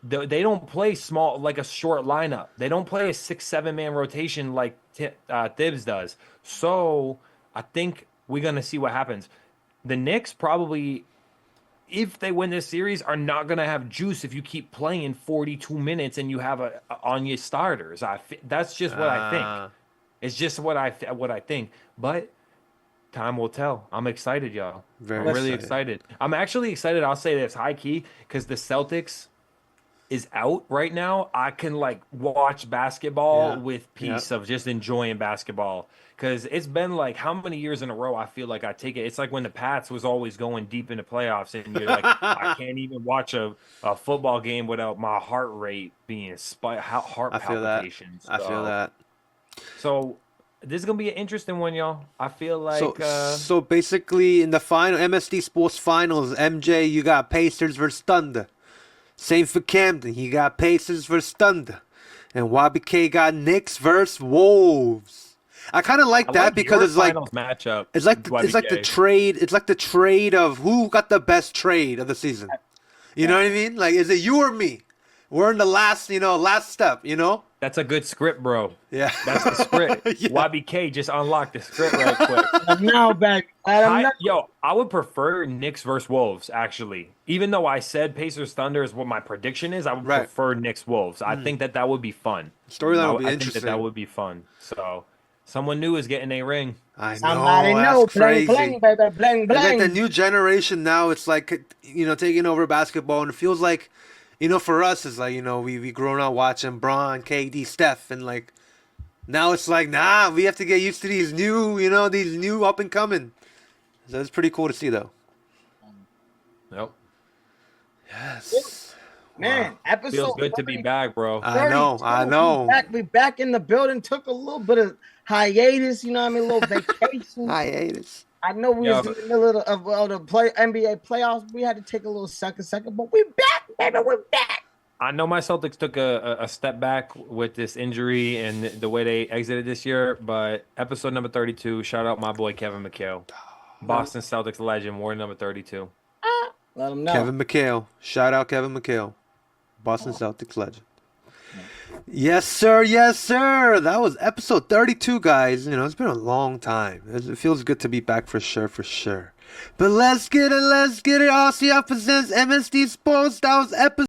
[SPEAKER 3] They don't play small, like a short lineup. They don't play a 6-7 man rotation like Thibs does. So I think we're going to see what happens. The Knicks probably, if they win this series, are not going to have juice if you keep playing 42 minutes and you have on your starters. That's just what I think. It's just what I think. But time will tell. I'm excited, y'all. I'm really excited. I'm actually excited. I'll say this high key because the Celtics is out right now. I can like watch basketball with peace of just enjoying basketball because it's been like how many years in a row I feel like I take it. It's like when the Pats was always going deep into playoffs and you're like I can't even watch a football game without my heart rate being heart palpitations.
[SPEAKER 2] I feel that.
[SPEAKER 3] So this is gonna be an interesting one, y'all. I feel like
[SPEAKER 2] so basically in the final MSD Sports Finals, MJ, you got Pacers versus Thunder. Same for Camden, he got Pacers versus Thunder, and YBK got Knicks versus Wolves. I kind of like that because it's like
[SPEAKER 3] matchup.
[SPEAKER 2] It's like the trade. It's like the trade of who got the best trade of the season. You know what I mean? Like, is it you or me? We're in the last step. You know.
[SPEAKER 3] That's a good script, bro.
[SPEAKER 2] Yeah.
[SPEAKER 3] That's the script. YBK just unlocked the script right quick.
[SPEAKER 4] Now back.
[SPEAKER 3] I would prefer Knicks versus Wolves, actually. Even though I said Pacers Thunder is what my prediction is, I would prefer Knicks Wolves. I think that would be fun.
[SPEAKER 2] Storyline would be
[SPEAKER 3] interesting. I think that would be fun. So someone new is getting a ring.
[SPEAKER 2] I know.
[SPEAKER 4] Somebody
[SPEAKER 2] that's crazy.
[SPEAKER 4] Bling, baby, bling, bling.
[SPEAKER 2] Like the new generation now, it's like, taking over basketball, and it feels like, for us, it's like, we grown up watching Bron, KD, Steph, and like, now it's like, nah, we have to get used to these new up and coming. So it's pretty cool to see, though.
[SPEAKER 3] Yep.
[SPEAKER 2] Yes.
[SPEAKER 4] Man, episode
[SPEAKER 3] feels good to be back, bro.
[SPEAKER 2] I know.
[SPEAKER 4] We back in the building. Took a little bit of hiatus, a little vacation.
[SPEAKER 2] Hiatus.
[SPEAKER 4] I know we was in the middle of the NBA playoffs. We had to take a little second, but we're back, baby. We're back.
[SPEAKER 3] I know my Celtics took a step back with this injury and the way they exited this year, but episode number 32, shout out my boy Kevin McHale. Boston Celtics legend, war number 32.
[SPEAKER 4] Let him know.
[SPEAKER 2] Kevin McHale. Shout out Kevin McHale. Boston Celtics legend. Yes, sir. Yes, sir. That was episode 32, guys. It's been a long time. It feels good to be back for sure. But let's get it. RCR Presents MSD Sports. That was episode